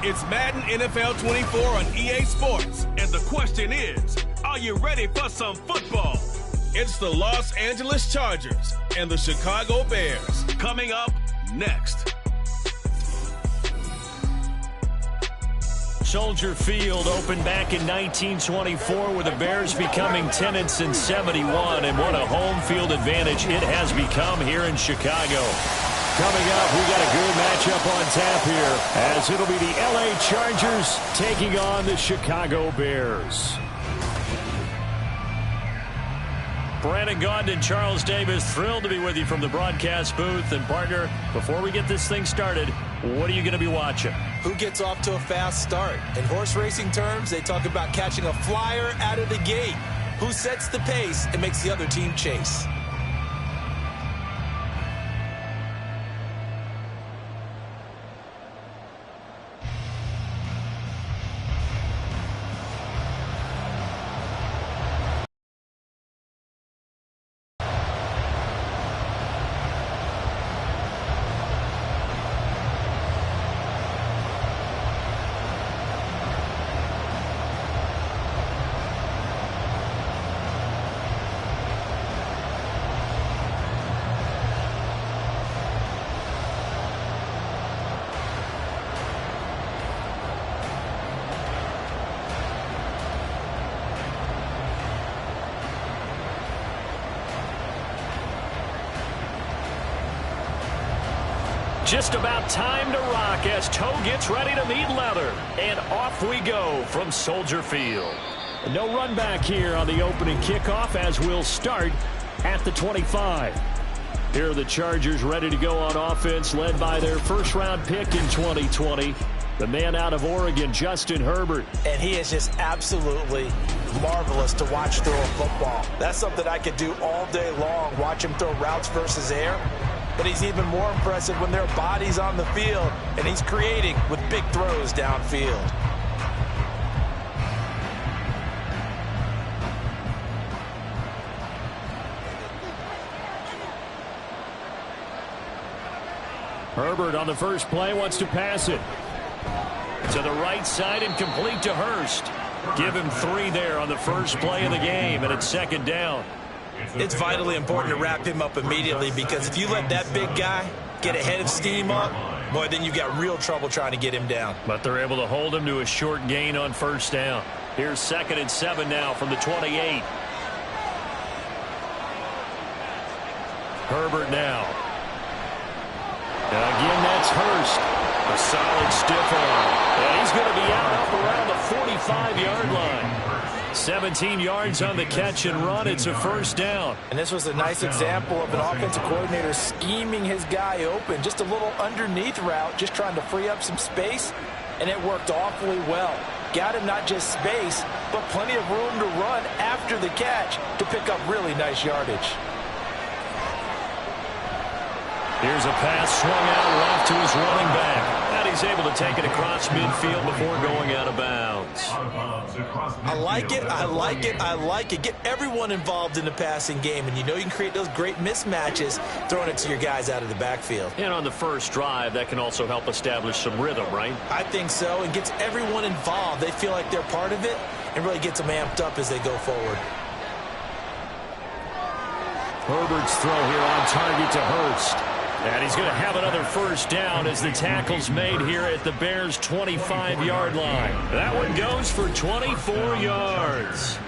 It's Madden NFL 24 on EA Sports, and the question is, are you ready for some football? It's the Los Angeles Chargers and the Chicago Bears coming up next. Soldier Field opened back in 1924 with the Bears becoming tenants in 71, and what a home field advantage it has become here in Chicago. Coming up, we got a good matchup on tap here, as it'll be the LA Chargers taking on the Chicago Bears. Brandon Gaudin and Charles Davis, thrilled to be with you from the broadcast booth. And partner, before we get this thing started, what are you going to be watching? Who gets off to a fast start? In horse racing terms, they talk about catching a flyer out of the gate. Who sets the pace and makes the other team chase? Just about time to rock as toe gets ready to meet leather. And off we go from Soldier Field. No run back here on the opening kickoff as we'll start at the 25. Here are the Chargers ready to go on offense, led by their first-round pick in 2020, the man out of Oregon, Justin Herbert. And he is just absolutely marvelous to watch throw a football. That's something I could do all day long, watch him throw routes versus air. But he's even more impressive when there are bodies on the field, and he's creating with big throws downfield. Herbert on the first play wants to pass it to the right side and complete to Hurst. Give him 3 there on the first play of the game, and it's second down. It's vitally important to wrap him up immediately, because if you let that big guy get a head of steam up, boy, then you've got real trouble trying to get him down. But they're able to hold him to a short gain on first down. Here's 2nd and 7 now from the 28. Herbert now. Again, that's Hurst. A solid stiff arm. And he's going to be out up around the 45-yard line. 17 yards on the catch and run. It's a first down. And this was a nice example of an offensive coordinator scheming his guy open. Just a little underneath route, just trying to free up some space, and it worked awfully well. Got him not just space, but plenty of room to run after the catch to pick up really nice yardage. Here's a pass swung out left to his running back. And he's able to take it across midfield before going out of bounds. I like it, I like it, I like it. Get everyone involved in the passing game, and you know you can create those great mismatches throwing it to your guys out of the backfield. And on the first drive, that can also help establish some rhythm, right? I think so, and gets everyone involved. They feel like they're part of it, and really gets them amped up as they go forward. Herbert's throw here on target to Hurst. And he's going to have another first down as the tackle's made here at the Bears' 25-yard line. That one goes for 24 yards.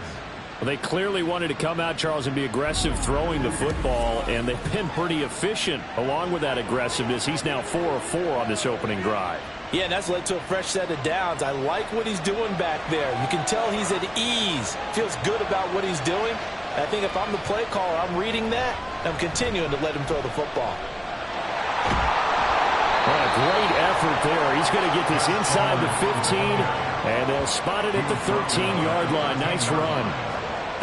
Well, they clearly wanted to come out, Charles, and be aggressive throwing the football, and they've been pretty efficient along with that aggressiveness. He's now 4 of 4 on this opening drive. Yeah, and that's led to a fresh set of downs. I like what he's doing back there. You can tell he's at ease, feels good about what he's doing. And I think if I'm the play caller, I'm reading that, and I'm continuing to let him throw the football. Well, a great effort there. He's going to get this inside the 15, and they'll spot it at the 13-yard line. Nice run.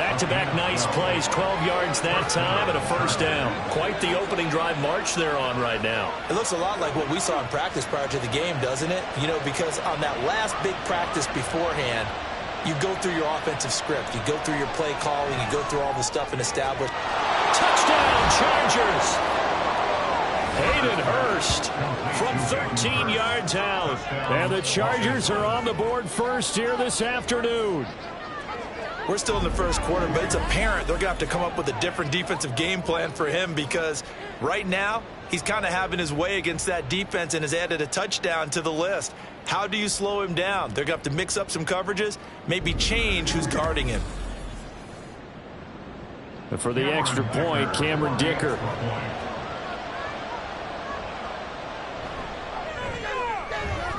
Back-to-back nice plays, 12 yards that time and a first down. Quite the opening drive march they're on right now. It looks a lot like what we saw in practice prior to the game, doesn't it? You know, because on that last big practice beforehand, you go through your offensive script. You go through your play calling. You go through all the stuff and establish. Touchdown, Chargers. 14 yards out. And the Chargers are on the board first here this afternoon. We're still in the first quarter, but it's apparent they're going to have to come up with a different defensive game plan for him because right now he's kind of having his way against that defense and has added a touchdown to the list. How do you slow him down? They're going to have to mix up some coverages, maybe change who's guarding him. For the extra point, Cameron Dicker.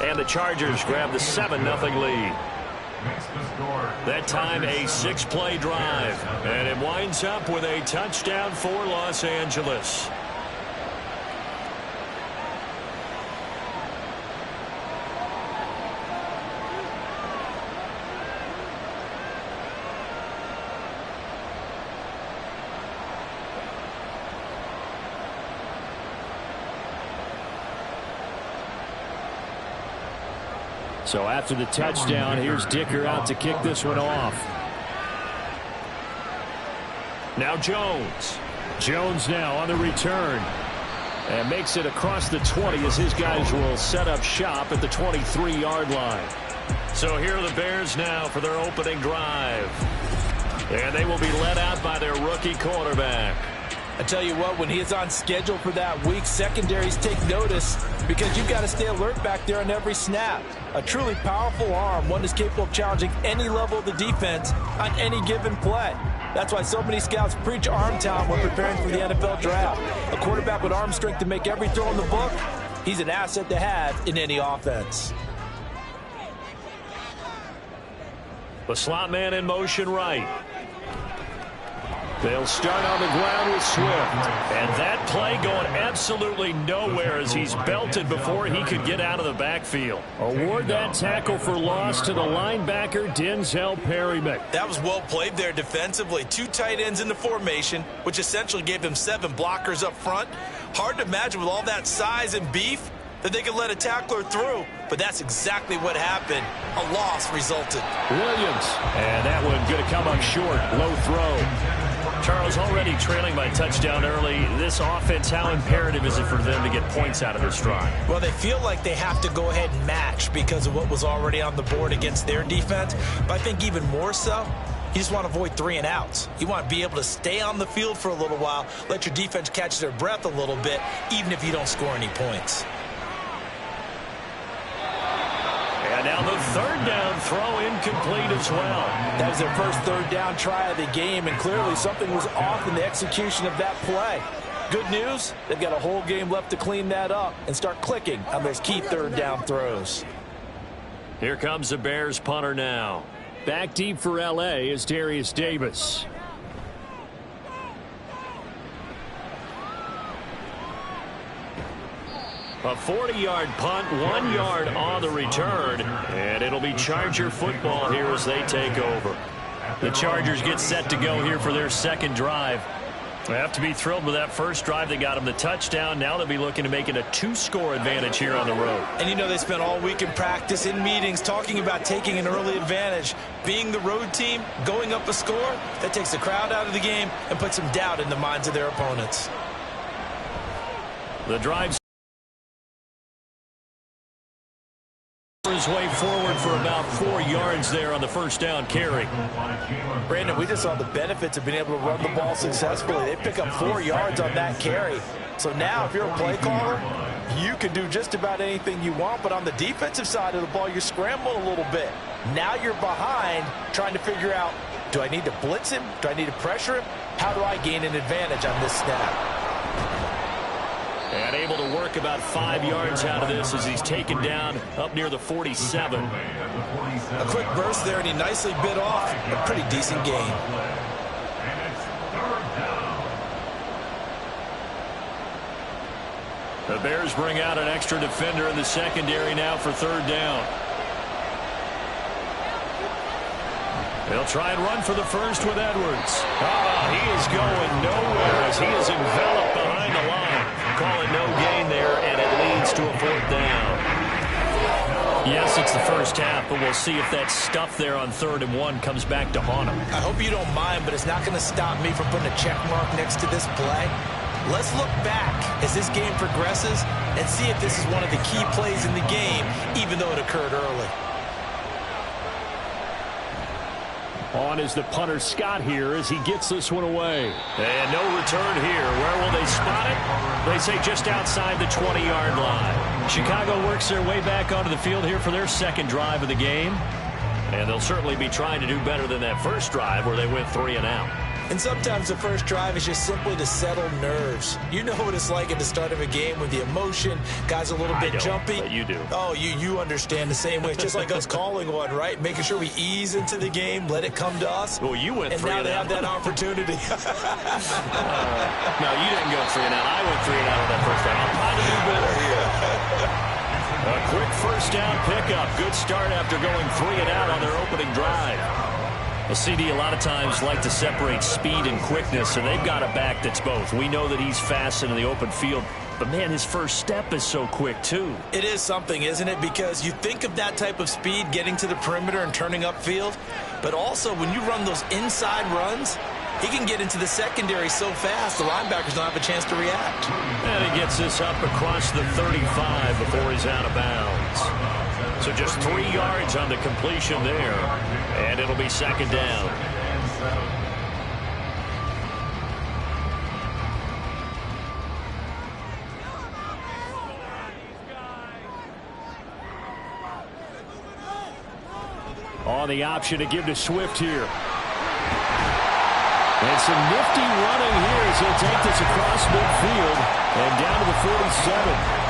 And the Chargers grab the 7-0 lead. That time a 6-play drive. And it winds up with a touchdown for Los Angeles. So after the touchdown, here's Dicker out to kick this one off. Now Jones. Jones now on the return. And makes it across the 20 as his guys will set up shop at the 23-yard line. So here are the Bears now for their opening drive. And they will be led out by their rookie quarterback. I tell you what, when he is on schedule for that week, secondaries take notice because you've got to stay alert back there on every snap. A truly powerful arm, one that's capable of challenging any level of the defense on any given play. That's why so many scouts preach arm talent when preparing for the NFL draft. A quarterback with arm strength to make every throw in the book, he's an asset to have in any offense. The slot man in motion right. They'll start on the ground with Swift. And that play going absolutely nowhere as he's belted before he could get out of the backfield. Award that tackle for loss to the linebacker, Denzel Perryman. That was well played there defensively. 2 tight ends in the formation, which essentially gave them 7 blockers up front. Hard to imagine with all that size and beef that they could let a tackler through. But that's exactly what happened. A loss resulted. Williams. And that one going to come up short. Low throw. Charles, already trailing by touchdown early. This offense, how imperative is it for them to get points out of this drive? Well, they feel like they have to go ahead and match because of what was already on the board against their defense. But I think even more so, you just want to avoid 3 and outs. You want to be able to stay on the field for a little while, let your defense catch their breath a little bit, even if you don't score any points. And now the 3rd down throw incomplete as well. That was their first 3rd down try of the game, and clearly something was off in the execution of that play. Good news, they've got a whole game left to clean that up and start clicking on those key 3rd down throws. Here comes the Bears punter now. Back deep for L.A. is Darius Davis. A 40-yard punt, 1 yard on the return, and it'll be Charger football here as they take over. The Chargers get set to go here for their 2nd drive. They have to be thrilled with that first drive. They got them the touchdown. Now they'll be looking to make it a 2-score advantage here on the road. And you know they spent all week in practice, in meetings, talking about taking an early advantage. Being the road team, going up a score, that takes the crowd out of the game and puts some doubt in the minds of their opponents. The drive his way forward for about 4 yards there on the first down carry. Brandon, we just saw the benefits of being able to run the ball successfully. They pick up 4 yards on that carry. So now if you're a play caller, you can do just about anything you want, but on the defensive side of the ball, you're scrambling a little bit. Now you're behind trying to figure out, do I need to blitz him? Do I need to pressure him? How do I gain an advantage on this snap? And able to work about 5 yards out of this as he's taken down up near the 47. A quick burst there, and he nicely bit off a pretty decent gain. The Bears bring out an extra defender in the secondary now for 3rd down. They'll try and run for the first with Edwards. He is going nowhere as he is enveloped behind the line. Call it no gain there, and it leads to a 4th down. Yes, it's the first half, but we'll see if that stuff there on 3rd and 1 comes back to haunt him. I hope you don't mind, but it's not going to stop me from putting a check mark next to this play. Let's look back as this game progresses and see if this is one of the key plays in the game, even though it occurred early. On is the punter Scott here as he gets this one away. And no return here. Where will they spot it? They say just outside the 20-yard line. Chicago works their way back onto the field here for their second drive of the game. And they'll certainly be trying to do better than that first drive where they went 3 and out. And sometimes the first drive is just simply to settle nerves. You know what it's like at the start of a game with the emotion. Guys a little bit jumpy. But you do. Oh, you understand the same way. It's just like us calling one, right? Making sure we ease into the game, let it come to us. Well, you went 3 and out. And now they have that opportunity. No, you didn't go 3 and out. I went 3 and out on that first drive. I'm trying to do better. A quick first down pickup. Good start after going 3 and out on their opening drive. Well, CD a lot of times like to separate speed and quickness, and they've got a back that's both. We know that he's fast in the open field, but, man, his first step is so quick, too. It is something, isn't it? Because you think of that type of speed getting to the perimeter and turning upfield, but also when you run those inside runs, he can get into the secondary so fast, the linebackers don't have a chance to react. And he gets this up across the 35 before he's out of bounds. So just 3 yards on the completion there, and it'll be second down. On the option to give to Swift here. And some nifty running here as he'll take this across midfield and down to the 47.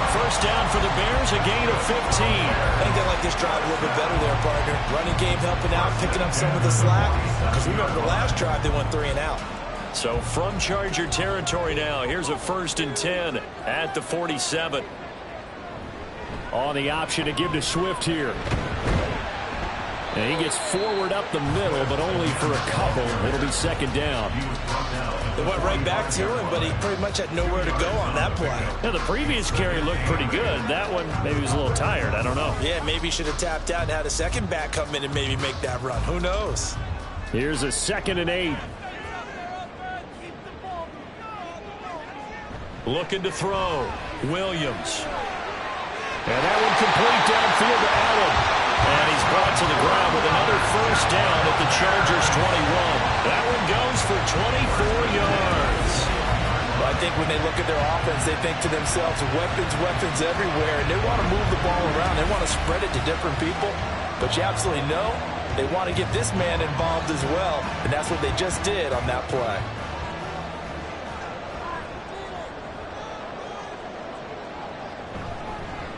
First down for the Bears, a gain of 15. I think they like this drive a little bit better there, partner. Running game helping out, picking up some of the slack. Because remember the last drive, they went 3 and out. So from Charger territory now, here's a 1st and 10 at the 47. On the option to give to Swift here. And he gets forward up the middle, but only for a couple. It'll be second down. They went right back to him, but he pretty much had nowhere to go on that play. Yeah, the previous carry looked pretty good. That one, maybe he was a little tired. I don't know. Yeah, maybe he should have tapped out and had a second back come in and maybe make that run. Who knows? Here's a 2nd and 8. Looking to throw. Williams. And that one complete downfield to Allen. And he's brought to the ground with another first down at the Chargers 21. That one goes for 24 yards. Well, I think when they look at their offense, they think to themselves, weapons, weapons everywhere. And they want to move the ball around. They want to spread it to different people. But you absolutely know they want to get this man involved as well. And that's what they just did on that play.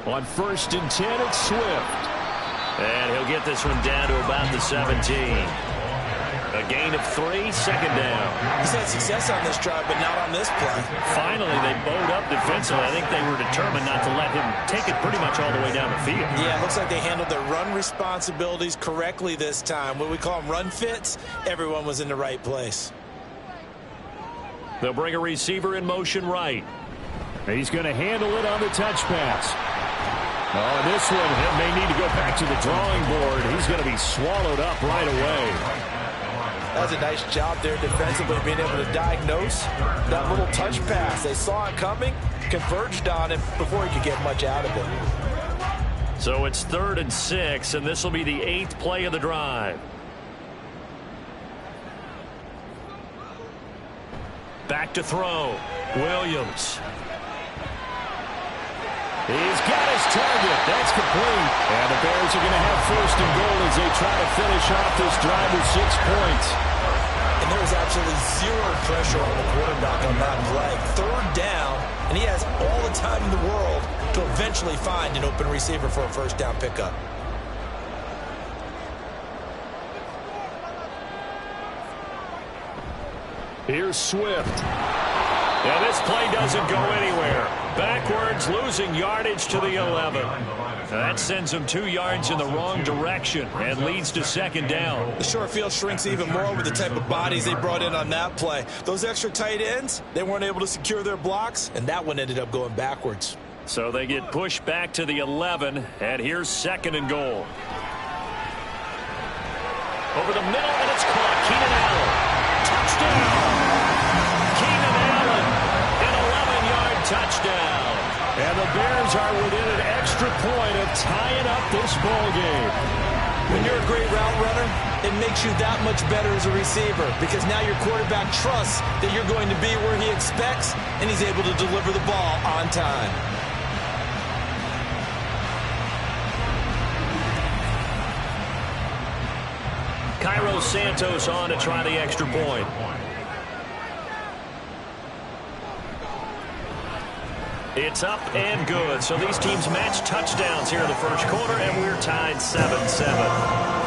On 1st and 10, it's Swift. And he'll get this one down to about the 17. A gain of 3, second down. He's had success on this drive, but not on this play. Finally, they bowed up defensively. I think they were determined not to let him take it pretty much all the way down the field. Yeah, it looks like they handled their run responsibilities correctly this time. What we call them run fits, everyone was in the right place. They'll bring a receiver in motion right. He's going to handle it on the touch pass. Oh, this one, he may need to go back to the drawing board. He's going to be swallowed up right away. That's a nice job there defensively, being able to diagnose that little touch pass. They saw it coming, converged on it before he could get much out of it. So it's 3rd and 6, and this will be the 8th play of the drive. Back to throw. Williams. He's got his target. That's complete. And the Bears are going to have 1st and goal as they try to finish off this drive with 6 points. And there was absolutely zero pressure on the quarterback on that play. 3rd down, and he has all the time in the world to eventually find an open receiver for a 1st down pickup. Here's Swift. And this play doesn't go anywhere. Backwards, losing yardage to the 11. That sends him 2 yards in the wrong direction and leads to second down. The short field shrinks even more with the type of bodies they brought in on that play. Those extra tight ends, they weren't able to secure their blocks, and that one ended up going backwards. So they get pushed back to the 11, and here's 2nd and goal. Over the middle, and it's caught. Keenan Allen. Touchdown! Keenan Allen touchdown. And the Bears are within an extra point of tying up this ball game. When you're a great route runner, it makes you that much better as a receiver because now your quarterback trusts that you're going to be where he expects, and he's able to deliver the ball on time. Cairo Santos on to try the extra point. It's up and good. So these teams match touchdowns here in the first quarter, and we're tied 7-7.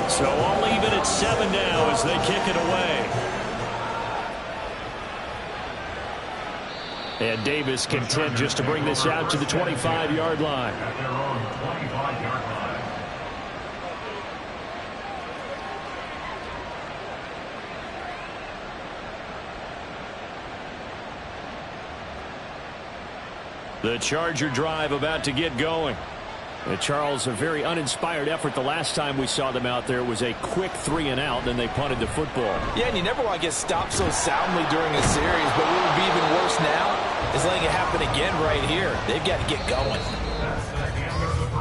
So all even at 7 now as they kick it away. And Davis content just to bring this out to the 25-yard line. The Charger drive about to get going. Charles, a very uninspired effort the last time we saw them out there. It was a quick 3-and-out, then they punted the football. Yeah, and you never want to get stopped so soundly during a series, but what would be even worse now is letting it happen again right here. They've got to get going.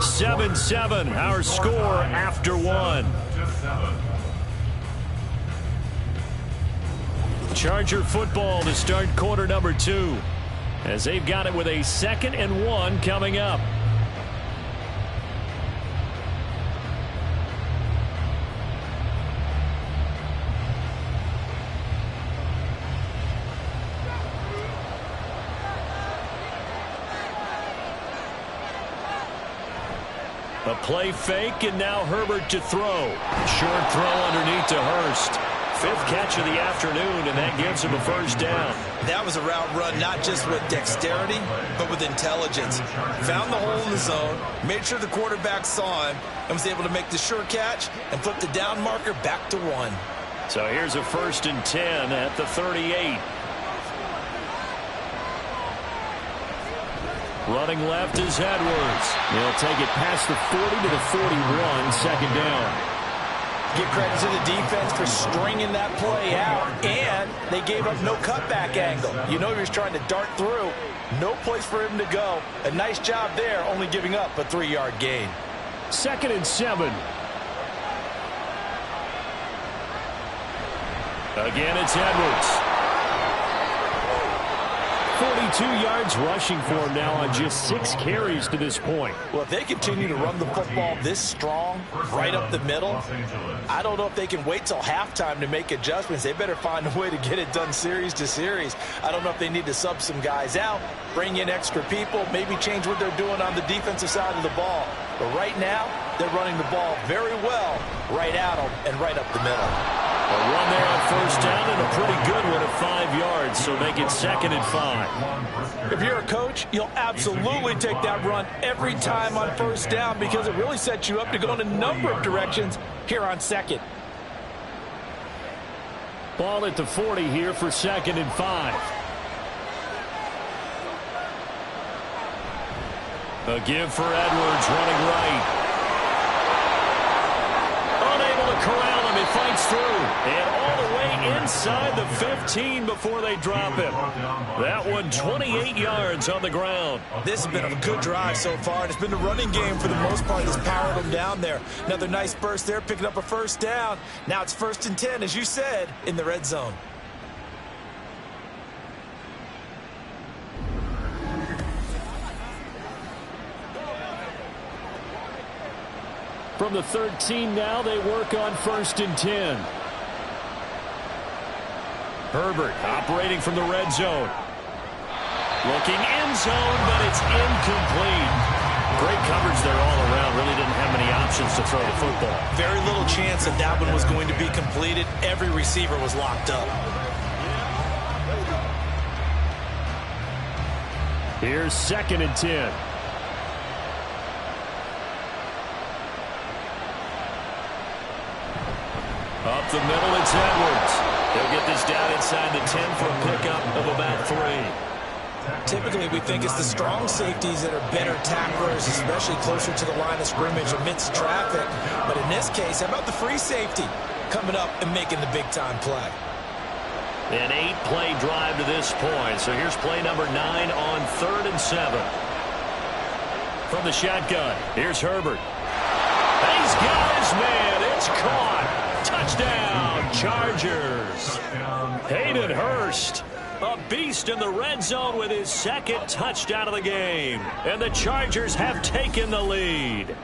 7-7, our score after one. Charger football to start quarter number 2, as they've got it with a 2nd and 1 coming up. A play fake, and now Herbert to throw. Short throw underneath to Hurst. 5th catch of the afternoon, and that gives him a first down. That was a route run not just with dexterity, but with intelligence. Found the hole in the zone, made sure the quarterback saw him, and was able to make the sure catch and flip the down marker back to 1. So here's a 1st and 10 at the 38. Running left is Edwards. He'll take it past the 40 to the 41, 2nd down. Give credit to the defense for stringing that play out, and they gave up no cutback angle. You know he was trying to dart through. No place for him to go. A nice job there, only giving up a 3-yard gain. 2nd and 7. Again, it's Edwards. 42 yards rushing for him now on just 6 carries to this point. Well, if they continue to run the football this strong, right up the middle, I don't know if they can wait till halftime to make adjustments. They better find a way to get it done series to series. I don't know if they need to sub some guys out, bring in extra people, maybe change what they're doing on the defensive side of the ball. But right now, they're running the ball very well right at them and right up the middle. A run there on 1st down and a pretty good one at 5 yards, so make it 2nd and 5. If you're a coach, you'll absolutely take that run every time on 1st down because it really sets you up to go in a number of directions here on 2nd. Ball at the 40 here for 2nd and 5. A give for Edwards running right. Unable to corral him. He fights through. And all the way inside the 15 before they drop him. That one 28 yards on the ground. This has been a good drive so far, and it's been the running game for the most part that's powered them down there. Another nice burst there, picking up a 1st down. Now it's 1st and 10, as you said, in the red zone. From the 13 now, they work on 1st and 10. Herbert operating from the red zone. Looking end zone, but it's incomplete. Great coverage there all around. Really didn't have many options to throw the football. Very little chance that that one was going to be completed. Every receiver was locked up. Here's 2nd and 10. Up the middle, it's Edwards. He'll get this down inside the 10 for a pickup of about 3. Typically, we think it's the strong safeties that are better tacklers, especially closer to the line of scrimmage amidst traffic. But in this case, how about the free safety coming up and making the big-time play? An 8-play drive to this point. So here's play number 9 on 3rd and 7. From the shotgun, here's Herbert. He's got his man. It's caught. Touchdown, Chargers. Hayden Hurst, a beast in the red zone with his 2nd touchdown of the game. And the Chargers have taken the lead.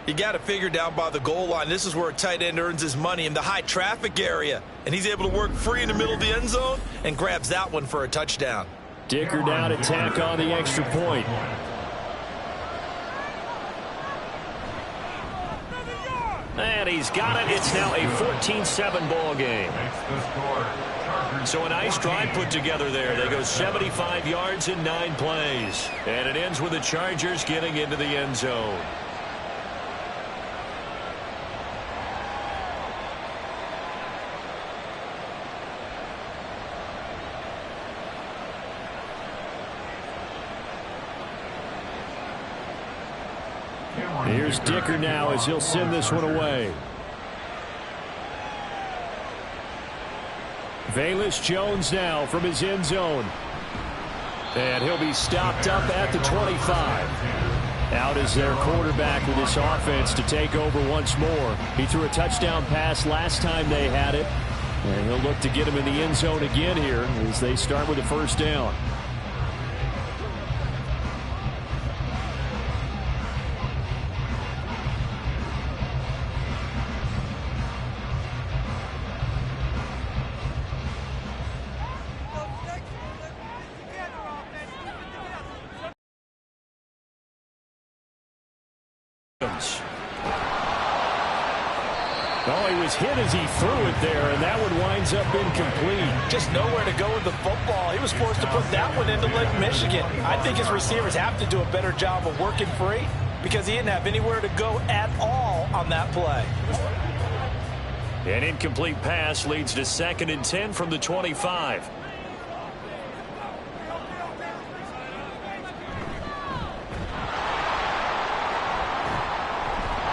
You got to figure down by the goal line. This is where a tight end earns his money, in the high traffic area. And he's able to work free in the middle of the end zone and grabs that one for a touchdown. Dicker down to tack on the extra point. And he's got it. It's now a 14-7 ball game. So a nice drive put together there. They go 75 yards in 9 plays. And it ends with the Chargers getting into the end zone. Here's Dicker now as he'll send this one away. Velus Jones now from his end zone. And he'll be stopped up at the 25. Out is their quarterback with this offense to take over once more. He threw a touchdown pass last time they had it. And he'll look to get him in the end zone again here as they start with a 1st down. Oh, he was hit as he threw it there, and that one winds up incomplete. Just nowhere to go with the football. He was forced to put that one into Lake Michigan. I think his receivers have to do a better job of working free because he didn't have anywhere to go at all on that play. An incomplete pass leads to 2nd and 10 from the 25.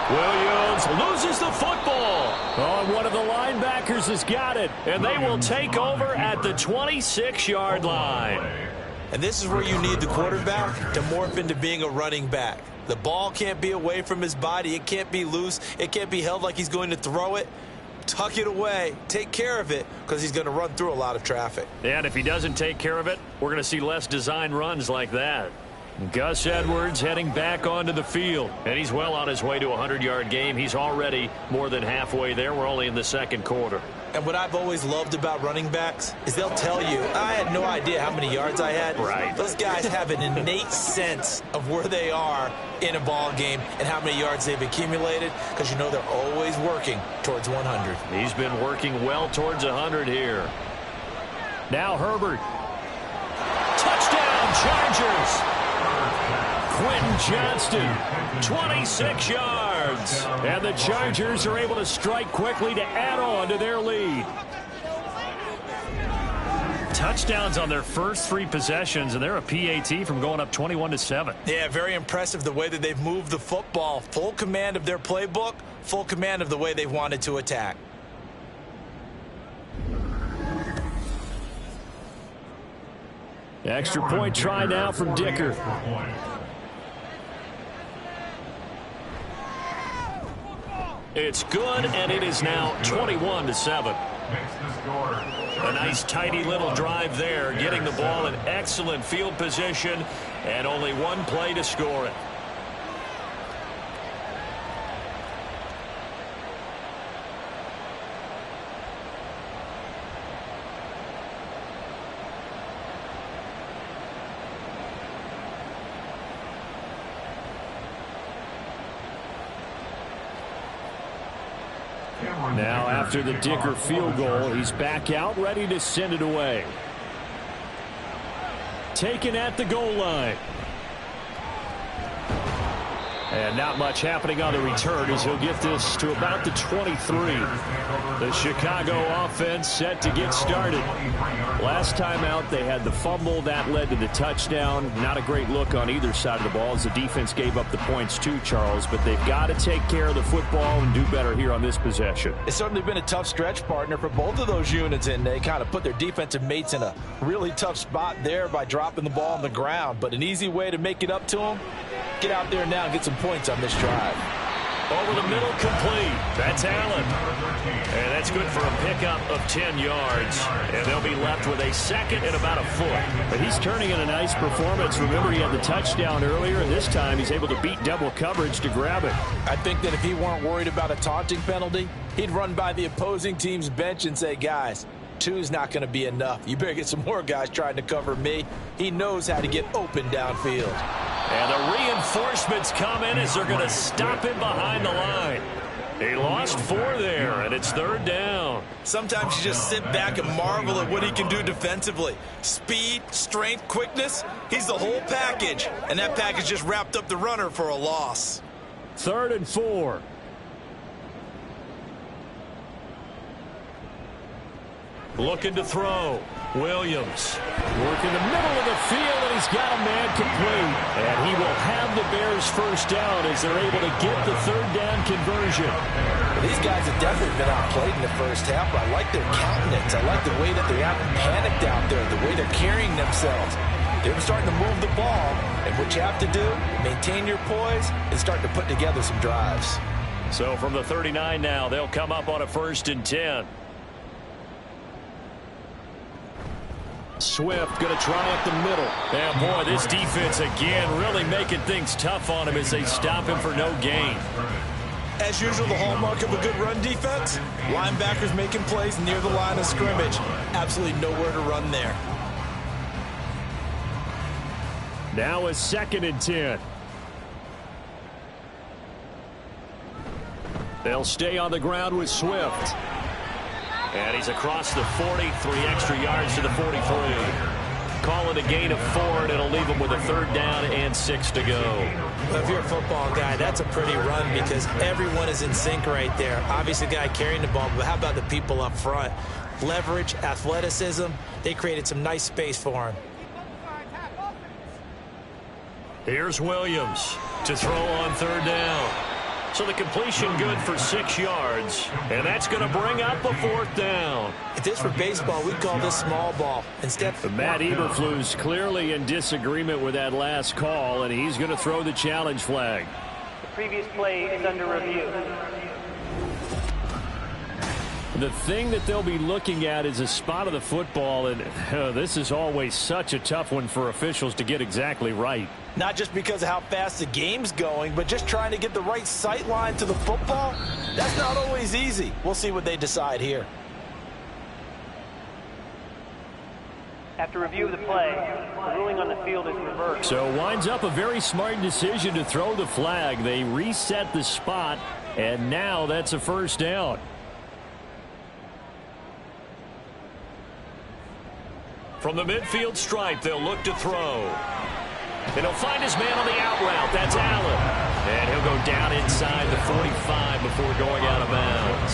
Williams loses the football. Oh, and one of the linebackers has got it. And they will take over at the 26-yard line. And this is where you need the quarterback to morph into being a running back. The ball can't be away from his body. It can't be loose. It can't be held like he's going to throw it. Tuck it away. Take care of it because he's going to run through a lot of traffic. And if he doesn't take care of it, we're going to see less design runs like that. Gus Edwards heading back onto the field. And he's well on his way to a 100-yard game. He's already more than halfway there. We're only in the 2nd quarter. And what I've always loved about running backs is they'll tell you, I had no idea how many yards I had. Right. Those guys have an innate sense of where they are in a ball game and how many yards they've accumulated because you know they're always working towards 100. He's been working well towards 100 here. Now Herbert. Touchdown, Chargers. Quentin Johnston, 26 yards. And the Chargers are able to strike quickly to add on to their lead. Touchdowns on their first 3 possessions, and they're a PAT from going up 21-7. Yeah, very impressive the way that they've moved the football. Full command of their playbook, full command of the way they've wanted to attack. Extra point try now from Dicker. It's good, and it is now 21-7. A nice, tidy little drive there, getting the ball in excellent field position, and only 1 play to score it. Now, after the Dicker field goal, he's back out, ready to send it away. taken at the goal line. And not much happening on the return as he'll get this to about the 23. The Chicago offense set to get started. Last time out, they had the fumble. That led to the touchdown. Not a great look on either side of the ball as the defense gave up the points too, Charles. But they've got to take care of the football and do better here on this possession. It's certainly been a tough stretch, partner, for both of those units, and they kind of put their defensive mates in a really tough spot there by dropping the ball on the ground. But an easy way to make it up to them, get out there now and get some points on this drive. Over the middle, complete. That's Allen. And that's good for a pickup of 10 yards. And they'll be left with a second and about a foot. But he's turning in a nice performance. Remember, he had the touchdown earlier, and this time he's able to beat double coverage to grab it. I think that if he weren't worried about a taunting penalty, he'd run by the opposing team's bench and say, guys, 2 is not going to be enough. You better get some more guys trying to cover me. He knows how to get open downfield. And the reinforcements come in as they're going to stop him behind the line. He lost 4 there, and it's 3rd down. Sometimes you just sit back and marvel at what he can do defensively. Speed, strength, quickness, he's the whole package. And that package just wrapped up the runner for a loss. 3rd and 4. Looking to throw. Williams working the middle of the field, and he's got a man complete. And he will have the Bears first down as they're able to get the 3rd down conversion. These guys have definitely been outplayed in the first half, but I like their countenance. I like the way that they're panicked out there, the way they're carrying themselves. They're starting to move the ball, and what you have to do, maintain your poise and start to put together some drives. So from the 39 now, they'll come up on a 1st and 10. Swift going to try up the middle. And boy, this defense again really making things tough on him as they stop him for no gain. As usual, the hallmark of a good run defense, linebackers making plays near the line of scrimmage. Absolutely nowhere to run there. Now a 2nd and 10. They'll stay on the ground with Swift. And he's across the 40, 3 extra yards to the 43. Call it a gain of 4, and it'll leave him with a 3rd down and 6 to go. Well, if you're a football guy, that's a pretty run because everyone is in sync right there. Obviously, the guy carrying the ball, but how about the people up front? Leverage, athleticism, they created some nice space for him. Here's Williams to throw on 3rd down. So the completion good for 6 yards, and that's going to bring up a 4th down. If this were baseball, we'd call this small ball. Instead, Matt Eberflus clearly in disagreement with that last call, and he's going to throw the challenge flag. The previous play is under review. The thing that they'll be looking at is a spot of the football, and this is always such a tough one for officials to get exactly right. Not just because of how fast the game's going, but just trying to get the right sight line to the football. That's not always easy. We'll see what they decide here. After review of the play, the ruling on the field is reversed. So winds up a very smart decision to throw the flag. They reset the spot, and now that's a 1st down. From the midfield stripe, they'll look to throw. And he'll find his man on the out route. That's Allen. And he'll go down inside the 45 before going out of bounds.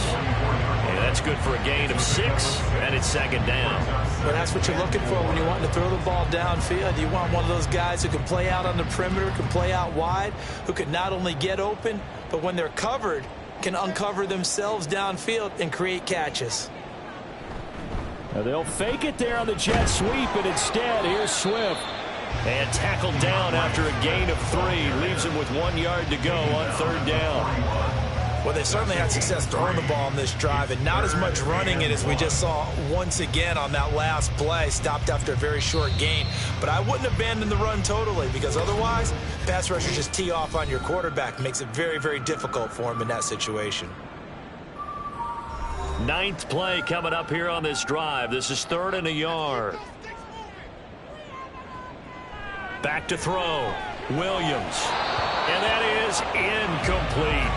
And that's good for a gain of 6, and it's 2nd down. well, that's what you're looking for when you want to throw the ball downfield. You want one of those guys who can play out on the perimeter, can play out wide, who can not only get open, but when they're covered, can uncover themselves downfield and create catches. Now they'll fake it there on the jet sweep, and instead, here's Swift. And tackled down after a gain of 3. Leaves him with 1 yard to go on 3rd down. Well, they certainly had success throwing the ball on this drive, and not as much running it as we just saw once again on that last play. Stopped after a very short gain. But I wouldn't abandon the run totally, because otherwise, pass rushers just tee off on your quarterback. Makes it very, very difficult for him in that situation. 9th play coming up here on this drive. This is 3rd and a yard. Back to throw. Williams. And that is incomplete.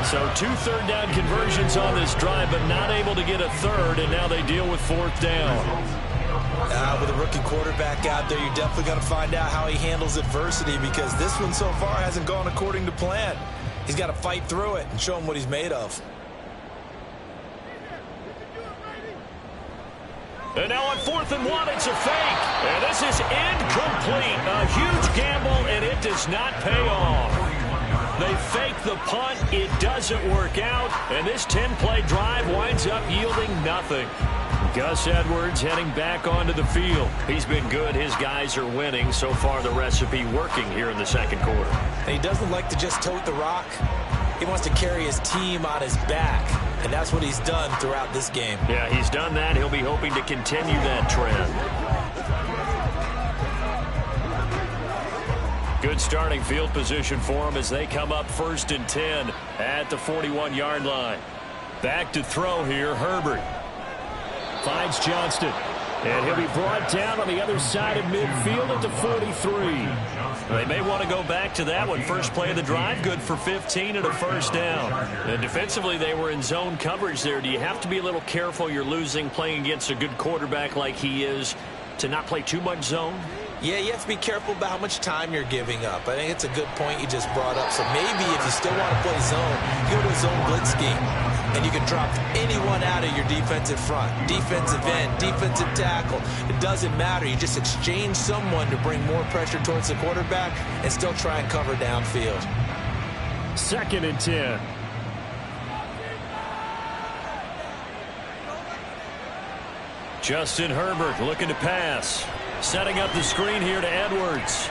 So 2 third down conversions on this drive, but not able to get a 3rd, and now they deal with 4th down. With a rookie quarterback out there, you're definitely going to find out how he handles adversity, because this one so far hasn't gone according to plan. He's got to fight through it and show him what he's made of. And now on 4th and 1, it's a fake. And this is incomplete. A huge gamble, and it does not pay off. They fake the punt. It doesn't work out. And this 10-play drive winds up yielding nothing. Gus Edwards heading back onto the field. He's been good. His guys are winning. So far, the recipe working here in the second quarter. And he doesn't like to just tote the rock. He wants to carry his team on his back. And that's what he's done throughout this game. Yeah, he's done that. He'll be hoping to continue that trend. Good starting field position for him as they come up 1st and 10 at the 41-yard line. Back to throw here, Herbert. Finds Johnston. And he'll be brought down on the other side of midfield at the 43. They may want to go back to that one. First play of the drive, good for 15 and a first down. And defensively, they were in zone coverage there. Do you have to be a little careful? You're losing playing against a good quarterback like he is to not play too much zone? Yeah, you have to be careful about how much time you're giving up. I think it's a good point you just brought up. So maybe if you still want to play zone, you go to a zone blitz scheme. And you can drop anyone out of your defensive front. Defensive end, defensive tackle. It doesn't matter. You just exchange someone to bring more pressure towards the quarterback and still try and cover downfield. 2nd and 10. Justin Herbert looking to pass. Setting up the screen here to Edwards.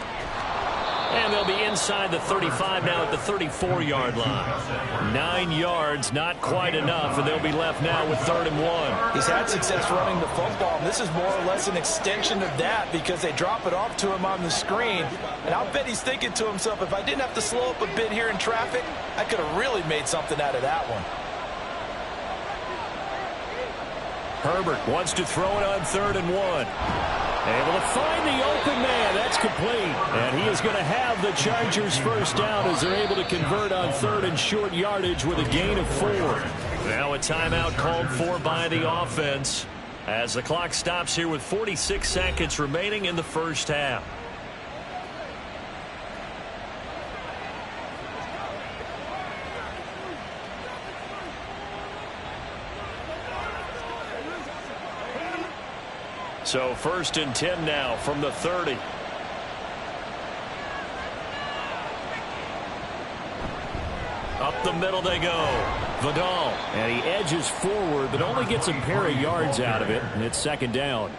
And they'll be inside the 35 now at the 34-yard line. 9 yards, not quite enough, and they'll be left now with 3rd and 1. He's had success running the football, and this is more or less an extension of that because they drop it off to him on the screen. And I'll bet he's thinking to himself, if I didn't have to slow up a bit here in traffic, I could have really made something out of that one. Herbert wants to throw it on 3rd and 1. Able to find the open man. That's complete. And he is going to have the Chargers first down as they're able to convert on 3rd and short yardage with a gain of 4. Now a timeout called for by the offense as the clock stops here with 46 seconds remaining in the first half. So 1st and 10 now from the 30. Up the middle they go. Vidal. And he edges forward, but only gets a pair of yards out of it, and it's 2nd down.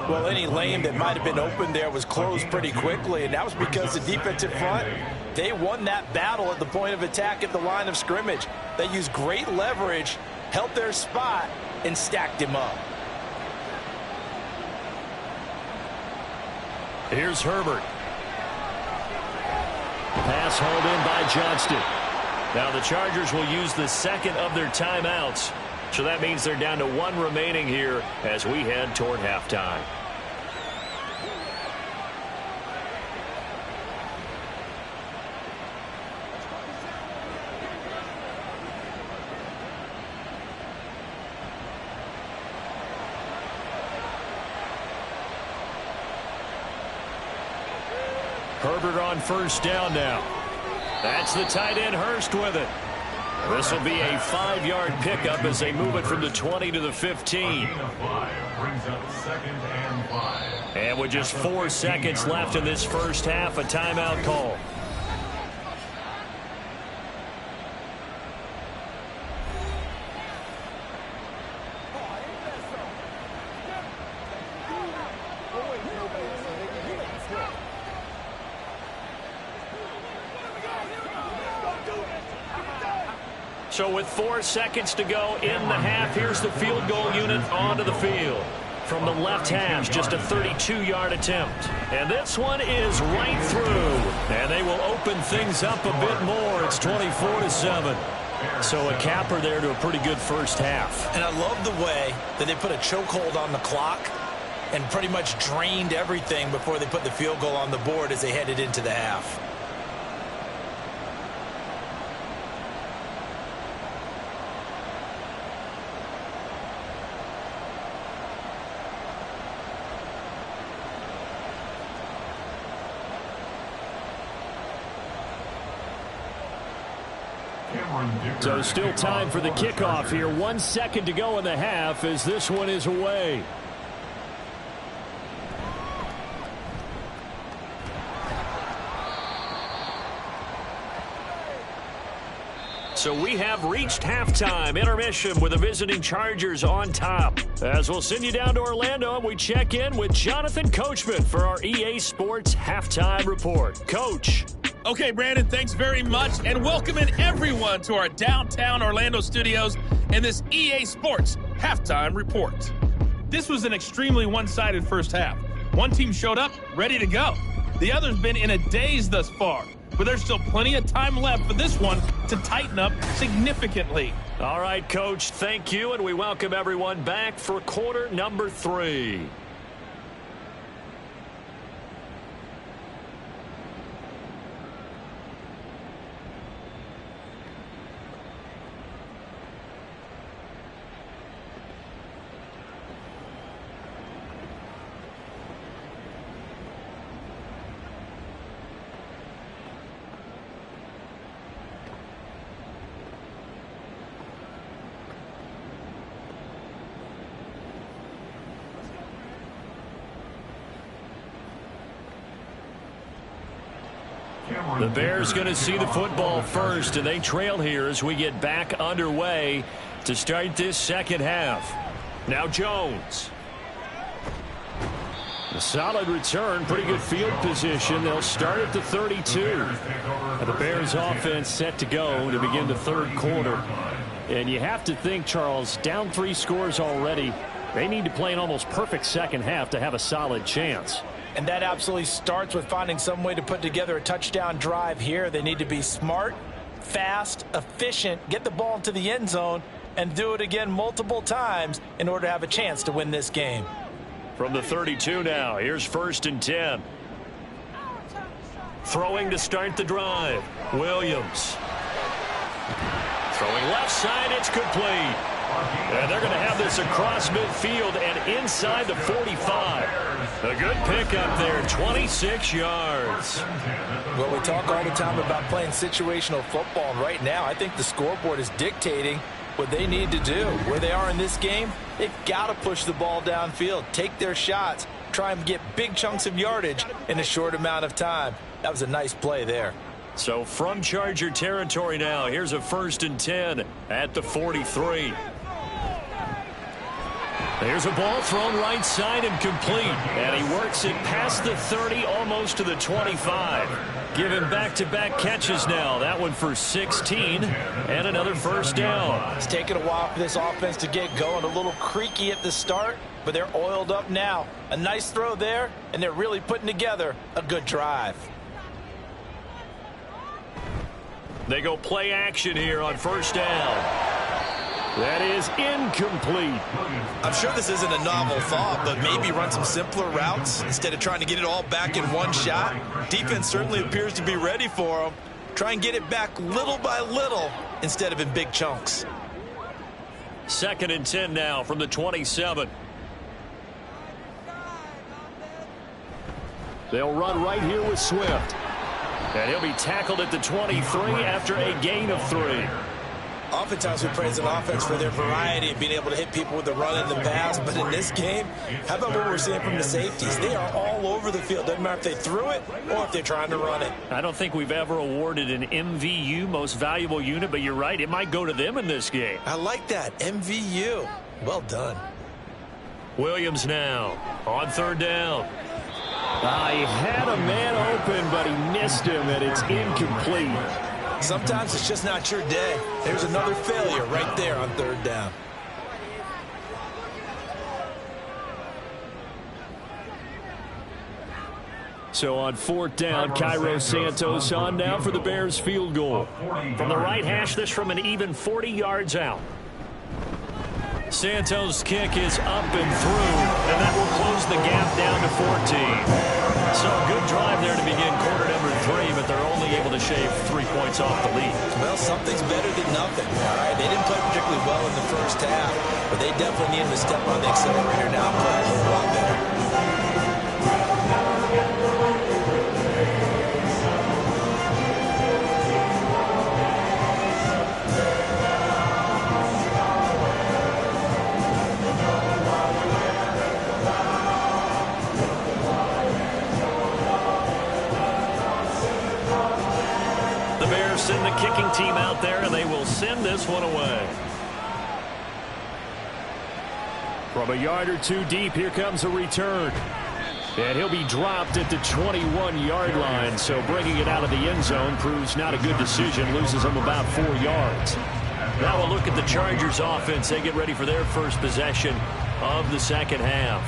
Well, any lane that might have been open there was closed pretty quickly, and that was because the defensive front, they won that battle at the point of attack at the line of scrimmage. They used great leverage, held their spot, and stacked him up. Here's Herbert. Pass hauled in by Johnston. Now the Chargers will use the 2nd of their timeouts. So that means they're down to 1 remaining here as we head toward halftime. Herbert on first down now. That's the tight end Hurst with it. This will be a 5-yard pickup as they move it from the 20 to the 15. And with just 4 seconds left in this first half, a timeout call. So with 4 seconds to go in the half, here's the field goal unit onto the field. From the left hash, just a 32-yard attempt. And this one is right through. And they will open things up a bit more. It's 24-7. So a capper there to a pretty good first half. And I love the way that they put a chokehold on the clock and pretty much drained everything before they put the field goal on the board as they headed into the half. So still time for the kickoff here. 1 second to go in the half as this one is away. So we have reached halftime. Intermission with the visiting Chargers on top. As we'll send you down to Orlando, and we check in with Jonathan Coachman for our EA Sports Halftime Report. Coach. Okay, Brandon, thanks very much, and welcoming everyone to our downtown Orlando studios in this EA Sports Halftime Report. This was an extremely one-sided first half. One team showed up, ready to go. The other's been in a daze thus far. But there's still plenty of time left for this one to tighten up significantly. All right, Coach, thank you, and we welcome everyone back for quarter number 3. The Bears going to see the football first, and they trail here as we get back underway to start this second half. Now Jones. A solid return, pretty good field position. They'll start at the 32. And the Bears offense set to go to begin the third quarter. And you have to think, Charles, down 3 scores already. They need to play an almost perfect second half to have a solid chance. And that absolutely starts with finding some way to put together a touchdown drive here. They need to be smart, fast, efficient, get the ball into the end zone, and do it again multiple times in order to have a chance to win this game. From the 32 now, here's 1st and 10. Throwing to start the drive, Williams. Throwing left side, it's complete. And they're going to have this across midfield and inside the 45. A good pickup there, 26 yards. Well, we talk all the time about playing situational football, and right now I think the scoreboard is dictating what they need to do. Where they are in this game, they've got to push the ball downfield, take their shots, try and get big chunks of yardage in a short amount of time. That was a nice play there. So from Charger territory now, here's a 1st and 10 at the 43. There's a ball thrown right side and complete. And he works it past the 30, almost to the 25. Given back-to-back catches now. That one for 16 and another 1st down. It's taken a while for this offense to get going. A little creaky at the start, but they're oiled up now. A nice throw there, and they're really putting together a good drive. They go play action here on 1st down. That is incomplete. I'm sure this isn't a novel thought, but maybe run some simpler routes instead of trying to get it all back in one shot. Defense certainly appears to be ready for them. Try and get it back little by little instead of in big chunks. 2nd and 10 now from the 27. They'll run right here with Swift. And he'll be tackled at the 23 after a gain of 3. Oftentimes we praise an offense for their variety of being able to hit people with the run and the pass, but in this game, how about what we're seeing from the safeties? They are all over the field. Doesn't matter if they threw it or if they're trying to run it. I don't think we've ever awarded an MVU, most valuable unit, but you're right, it might go to them in this game. I like that, MVU. Well done. Williams now on 3rd down. He had a man open, but he missed him, and it's incomplete. Sometimes it's just not your day. There's another failure right there on 3rd down. So on 4th down, Cairo Santos on now for the Bears field goal. From the right hash, this from an even 40 yards out. Santos' kick is up and through, and that will close the gap down to 14. So a good drive there to begin quarter number 3, but they're only able to shave 3 points off the lead. Well, something's better than nothing. All right, they didn't play particularly well in the first half, but they definitely need to step on the accelerator now and play a whole lot better. send the kicking team out there, and they will send this one away. From a yard or two deep, here comes a return. And he'll be dropped at the 21-yard line, so bringing it out of the end zone proves not a good decision, loses him about 4 yards. Now we'll look at the Chargers offense. They get ready for their first possession of the second half.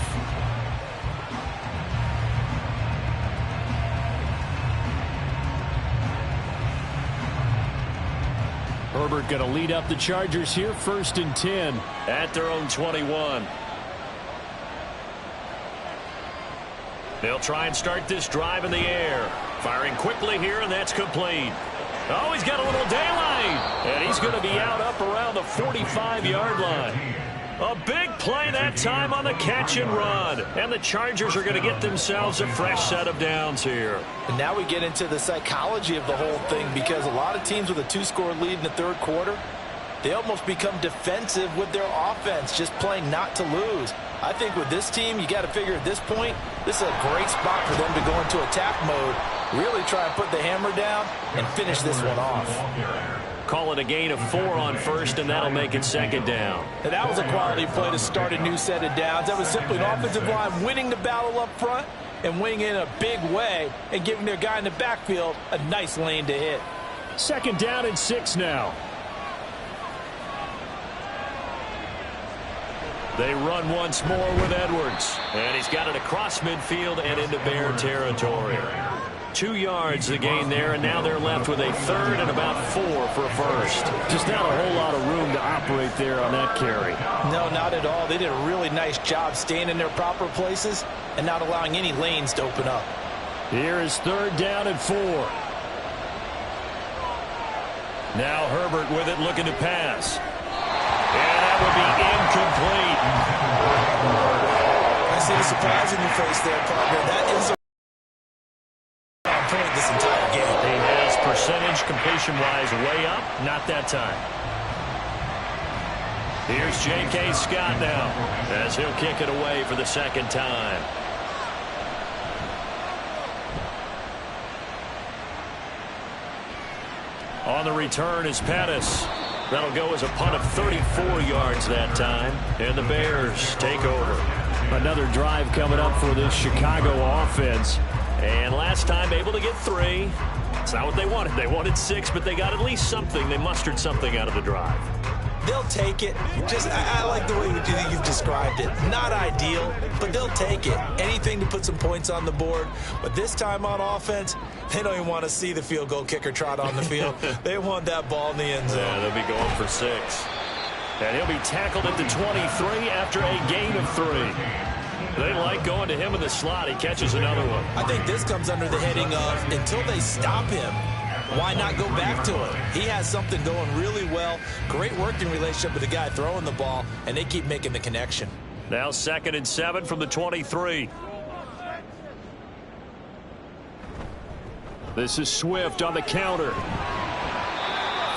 Herbert going to lead up the Chargers here, 1st and 10 at their own 21. They'll try and start this drive in the air. Firing quickly here, and that's complete. Oh, he's got a little daylight. And he's going to be out up around the 45-yard line. A big play that time on the catch and run. And the Chargers are going to get themselves a fresh set of downs here. And now we get into the psychology of the whole thing, because a lot of teams with a 2-score lead in the third quarter, they almost become defensive with their offense, just playing not to lose. I think with this team, you got to figure at this point, this is a great spot for them to go into attack mode, really try and put the hammer down and finish this one off. Call it a gain of 4 on first, and that'll make it 2nd down. And that was a quality play to start a new set of downs. That was simply an offensive line winning the battle up front and winning in a big way and giving their guy in the backfield a nice lane to hit. 2nd down and 6 now. They run once more with Edwards. And he's got it across midfield and into Bear territory. 2 yards the gain there, and now they're left with a 3rd and about 4 for a first. Just not a whole lot of room to operate there on that carry. No, not at all. They did a really nice job staying in their proper places and not allowing any lanes to open up. Here is 3rd down and 4. Now Herbert with it, looking to pass. And that would be incomplete. I see the surprise in your face there, partner. That is a point this entire game. He has percentage completion-wise way up. Not that time. Here's J.K. Scott now as he'll kick it away for the 2nd time. On the return is Pettis. That'll go as a punt of 34 yards that time. And the Bears take over. Another drive coming up for this Chicago offense. And last time able to get 3. It's not what they wanted. They wanted 6, but they got at least something. They mustered something out of the drive. They'll take it. I like the way you've described it. Not ideal, but they'll take it. Anything to put some points on the board. But this time on offense, they don't even want to see the field goal kicker trot on the field. They want that ball in the end zone. Yeah, they'll be going for 6. And he'll be tackled at the 23 after a gain of 3. They like going to him in the slot. He catches another one. I think this comes under the heading of, until they stop him, why not go back to him? He has something going really well. Great working relationship with the guy throwing the ball, and they keep making the connection. Now 2nd and 7 from the 23. This is Swift on the counter.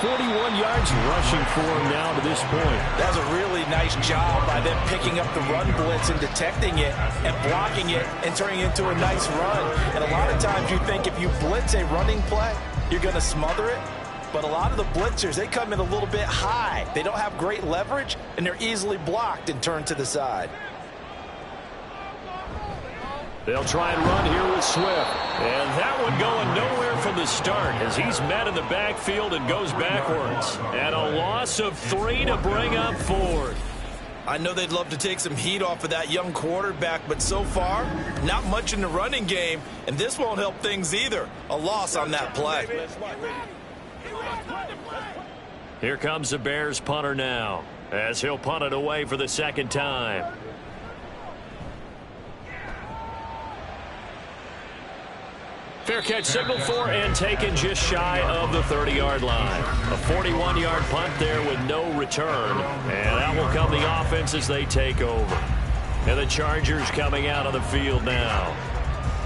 41 yards rushing for him now to this point. That was a really nice job by them picking up the run blitz and detecting it and blocking it and turning it into a nice run. And a lot of times you think if you blitz a running play, you're going to smother it. But a lot of the blitzers, they come in a little bit high. They don't have great leverage, and they're easily blocked and turned to the side. They'll try and run here with Swift. And that one going nowhere from the start as he's met in the backfield and goes backwards. And a loss of 3 to bring up 4th. I know they'd love to take some heat off of that young quarterback, but so far, not much in the running game, and this won't help things either. A loss on that play. Here comes the Bears punter now as he'll punt it away for the 2nd time. Fair catch signal for and taken just shy of the 30-yard line. A 41-yard punt there with no return. And that will come the offense as they take over. And the Chargers coming out on the field now.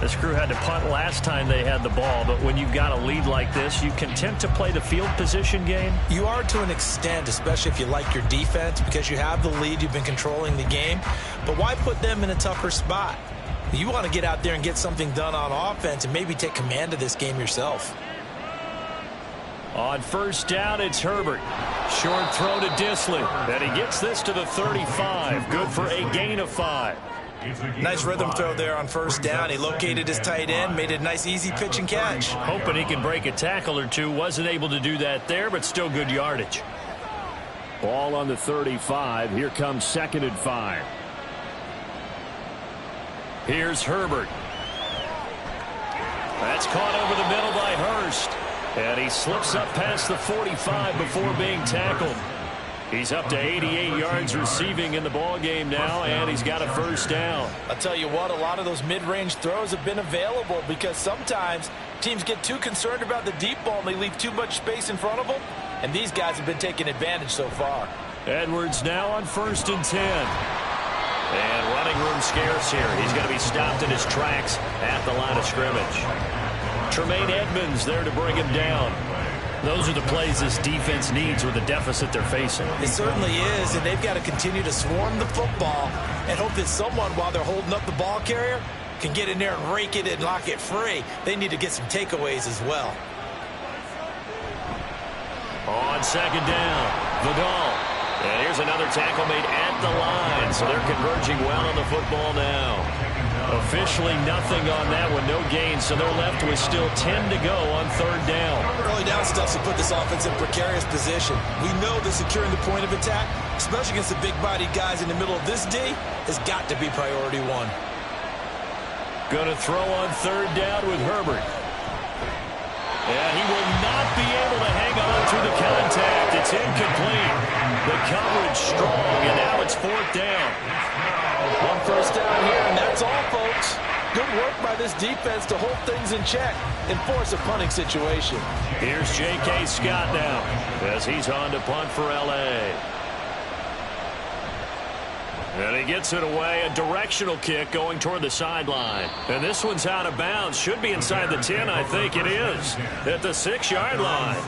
This crew had to punt last time they had the ball, but when you've got a lead like this, you content to play the field position game? You are to an extent, especially if you like your defense, because you have the lead, you've been controlling the game. But why put them in a tougher spot? You want to get out there and get something done on offense and maybe take command of this game yourself. On first down, it's Herbert. Short throw to Disley. And he gets this to the 35. Good for a gain of 5. Nice rhythm throw there on first down. He located his tight end, made it a nice easy pitch and catch. Hoping he can break a tackle or two. Wasn't able to do that there, but still good yardage. Ball on the 35. Here comes 2nd and 5. Here's Herbert. That's caught over the middle by Hurst. And he slips up past the 45 before being tackled. He's up to 88 yards receiving in the ballgame now, and he's got a first down. I'll tell you what, a lot of those mid-range throws have been available because sometimes teams get too concerned about the deep ball and they leave too much space in front of them, and these guys have been taking advantage so far. Edwards now on 1st and 10. And running room scarce here. He's going to be stopped in his tracks at the line of scrimmage. Tremaine Edmonds there to bring him down. Those are the plays this defense needs with the deficit they're facing. It certainly is, and they've got to continue to swarm the football and hope that someone, while they're holding up the ball carrier, can get in there and rake it and lock it free. They need to get some takeaways as well. On 2nd down, Vidal. And here's another tackle made at the line, so they're converging well on the football now. Officially nothing on that one, no gain, so they're left with still 10 to go on 3rd down. Early down stuff to put this offense in precarious position. We know that securing the point of attack, especially against the big-bodied guys in the middle of this D, has got to be priority 1. Going to throw on 3rd down with Herbert. And he will not be able to hang on through the contact. It's incomplete. The coverage strong, and now it's 4th down. 1 first down here, and that's all, folks. Good work by this defense to hold things in check and force a punting situation. Here's J.K. Scott now as he's on to punt for L.A. And he gets it away, a directional kick going toward the sideline. And this one's out of bounds. Should be inside the 10, I think it is, at the 6-yard line.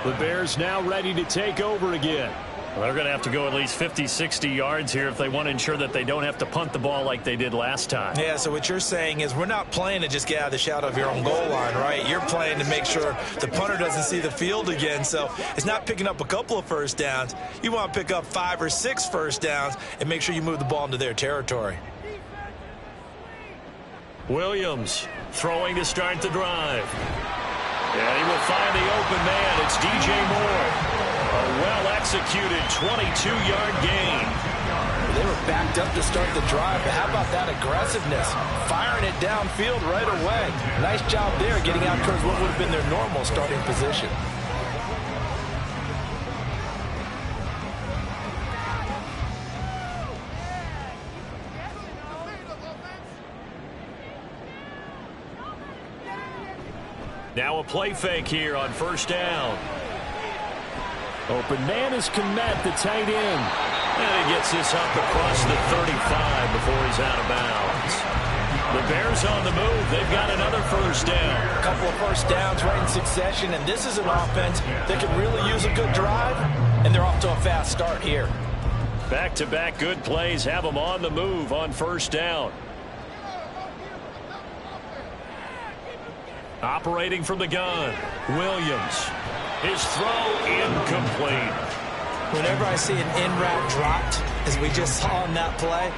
The Bears now ready to take over again. Well, they're going to have to go at least 50, 60 yards here if they want to ensure that they don't have to punt the ball like they did last time. Yeah, so what you're saying is we're not playing to just get out of the shadow of your own goal line, right? You're playing to make sure the punter doesn't see the field again. So it's not picking up a couple of first downs. You want to pick up 5 or 6 first downs and make sure you move the ball into their territory. Williams throwing to start the drive. And he will find the open man. It's DJ Moore. A well-executed 22-yard gain. They were backed up to start the drive, but how about that aggressiveness? Firing it downfield right away. Nice job there getting out towards what would have been their normal starting position. Now a play fake here on first down. Open man is Kmet, the tight end. And he gets this up across the 35 before he's out of bounds. The Bears on the move. They've got another first down. A couple of first downs right in succession, and this is an offense that can really use a good drive, and they're off to a fast start here. Back-to-back good plays have them on the move on first down. Operating from the gun, Williams. His throw incomplete. Whenever I see an in-route dropped, as we just saw on that play,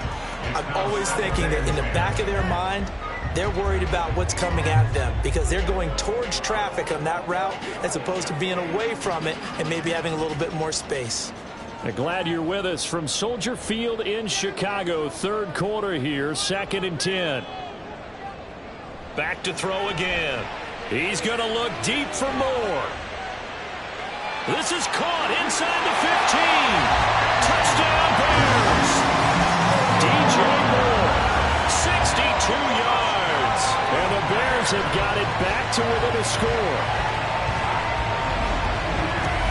I'm always thinking that in the back of their mind, they're worried about what's coming at them because they're going towards traffic on that route as opposed to being away from it and maybe having a little bit more space. Glad you're with us from Soldier Field in Chicago. 3rd quarter here, 2nd and 10. Back to throw again. He's going to look deep for more. This is caught inside the 15. Touchdown Bears. DJ Moore, 62 yards. And the Bears have got it back to within a score.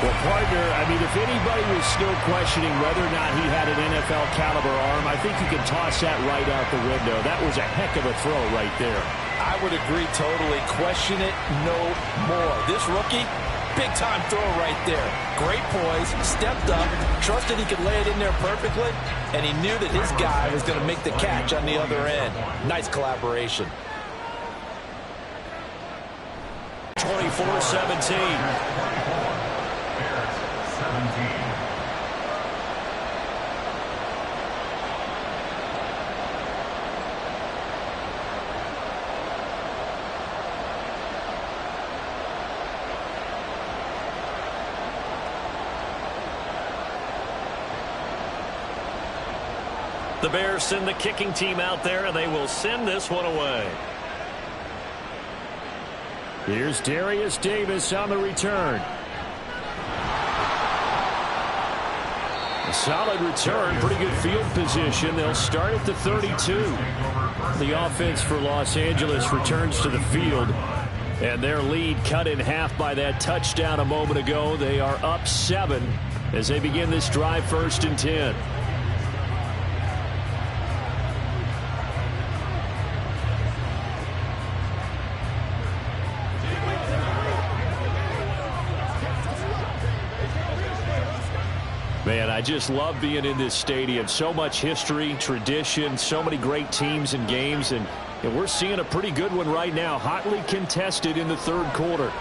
Well, partner, I mean, if anybody was still questioning whether or not he had an NFL caliber arm, I think you can toss that right out the window. That was a heck of a throw right there. I would agree totally. Question it no more. This rookie, big-time throw right there. Great poise, stepped up, trusted he could lay it in there perfectly, and he knew that his guy was going to make the catch on the other end. Nice collaboration. 24-17. The Bears send the kicking team out there, and they will send this one away. Here's Darius Davis on the return. A solid return, pretty good field position. They'll start at the 32. The offense for Los Angeles returns to the field, and their lead cut in half by that touchdown a moment ago. They are up 7 as they begin this drive, 1st and 10. Man, I just love being in this stadium. So much history, tradition, so many great teams and games, and we're seeing a pretty good one right now, hotly contested in the 3rd quarter.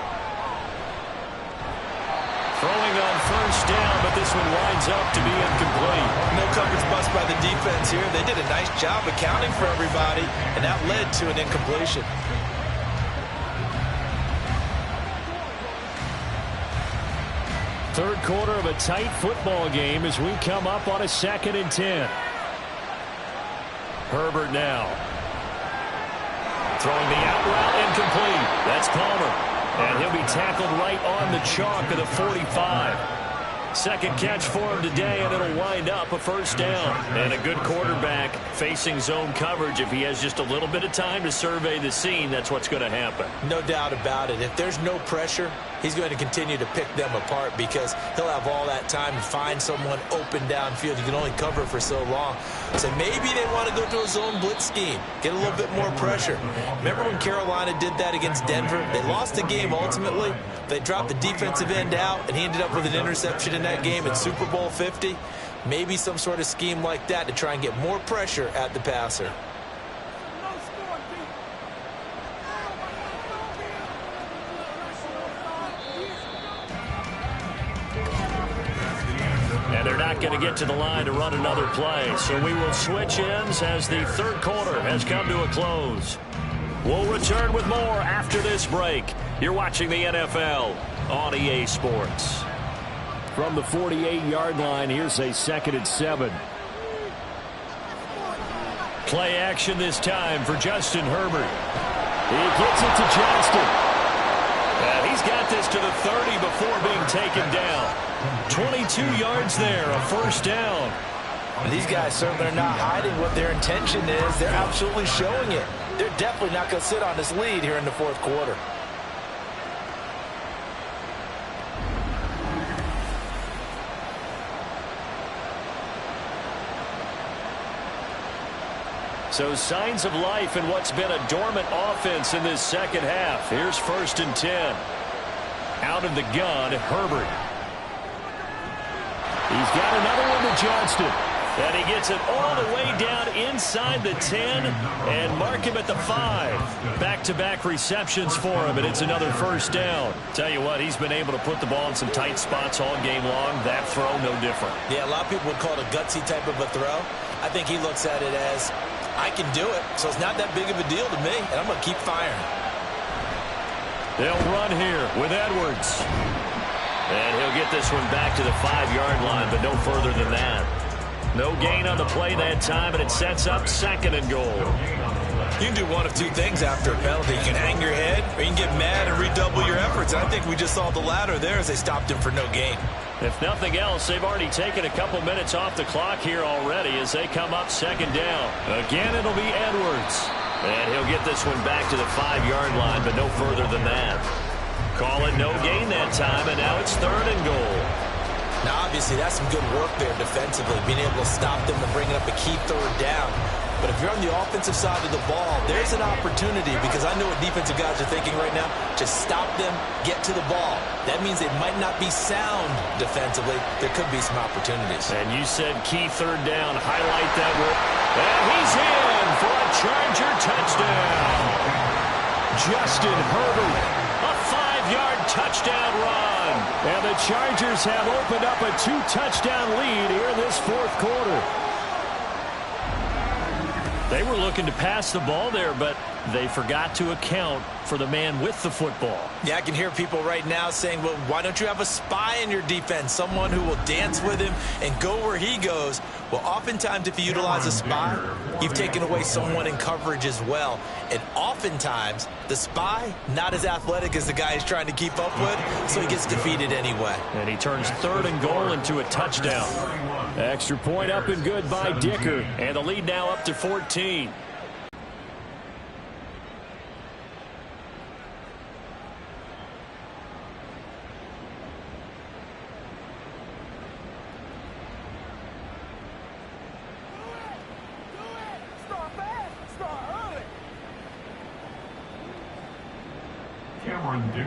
Throwing on 1st down, but this one winds up to be incomplete. No coverage bust by the defense here. They did a nice job accounting for everybody, and that led to an incompletion. Third quarter of a tight football game as we come up on a 2nd and 10. Herbert now. Throwing the out route, incomplete. That's Palmer. And he'll be tackled right on the chalk of the 45. Second catch for him today, and it'll wind up a 1st down. And a good quarterback facing zone coverage. If he has just a little bit of time to survey the scene, that's what's going to happen. No doubt about it. If there's no pressure, he's going to continue to pick them apart because he'll have all that time to find someone open downfield. You can only cover for so long. So maybe they want to go to a zone blitz scheme, get a little bit more pressure. Remember when Carolina did that against Denver? They lost the game ultimately. They dropped the defensive end out, and he ended up with an interception in that game in Super Bowl 50. Maybe some sort of scheme like that to try and get more pressure at the passer. And they're not going to get to the line to run another play. So we will switch ends as the 3rd quarter has come to a close. We'll return with more after this break. You're watching the NFL on EA Sports. From the 48-yard line, here's a 2nd and 7. Play action this time for Justin Herbert. He gets it to Johnston. And he's got this to the 30 before being taken down. 22 yards there, a 1st down. And these guys certainly are not hiding what their intention is. They're absolutely showing it. They're definitely not going to sit on this lead here in the 4th quarter. So signs of life in what's been a dormant offense in this 2nd half. Here's 1st and 10. Out of the gun, Herbert. He's got another one to Johnston. And he gets it all the way down inside the 10 and mark him at the 5. Back-to-back receptions for him, and it's another 1st down. Tell you what, he's been able to put the ball in some tight spots all game long. That throw, no different. Yeah, a lot of people would call it a gutsy type of a throw. I think he looks at it as, I can do it, so it's not that big of a deal to me, and I'm going to keep firing. They'll run here with Edwards. And he'll get this one back to the 5-yard line, but no further than that. No gain on the play that time, and it sets up 2nd and goal. You can do one of two things after a penalty. You can hang your head, or you can get mad and redouble your efforts. And I think we just saw the latter there as they stopped him for no gain. If nothing else, they've already taken a couple minutes off the clock here already as they come up 2nd down. Again, it'll be Edwards. And he'll get this one back to the 5-yard line, but no further than that. Call it no gain that time, and now it's 3rd and goal. Now, obviously, that's some good work there defensively, being able to stop them and bringing up a key 3rd down. But if you're on the offensive side of the ball, there's an opportunity because I know what defensive guys are thinking right now. Just stop them, get to the ball. That means they might not be sound defensively. There could be some opportunities. And you said key 3rd down. Highlight that one. And he's in for a Charger touchdown. Justin Herbert, a 5-yard touchdown run. And the Chargers have opened up a 2-touchdown lead here in this fourth quarter. They were looking to pass the ball there, but they forgot to account for the man with the football. Yeah, I can hear people right now saying, well, why don't you have a spy in your defense, someone who will dance with him and go where he goes? Well, oftentimes if you utilize a spy, you've taken away someone in coverage as well. And oftentimes, the spy, not as athletic as the guy he's trying to keep up with, so he gets defeated anyway. And he turns 3rd and goal into a touchdown. Extra point up and good by Dicker. And the lead now up to 14.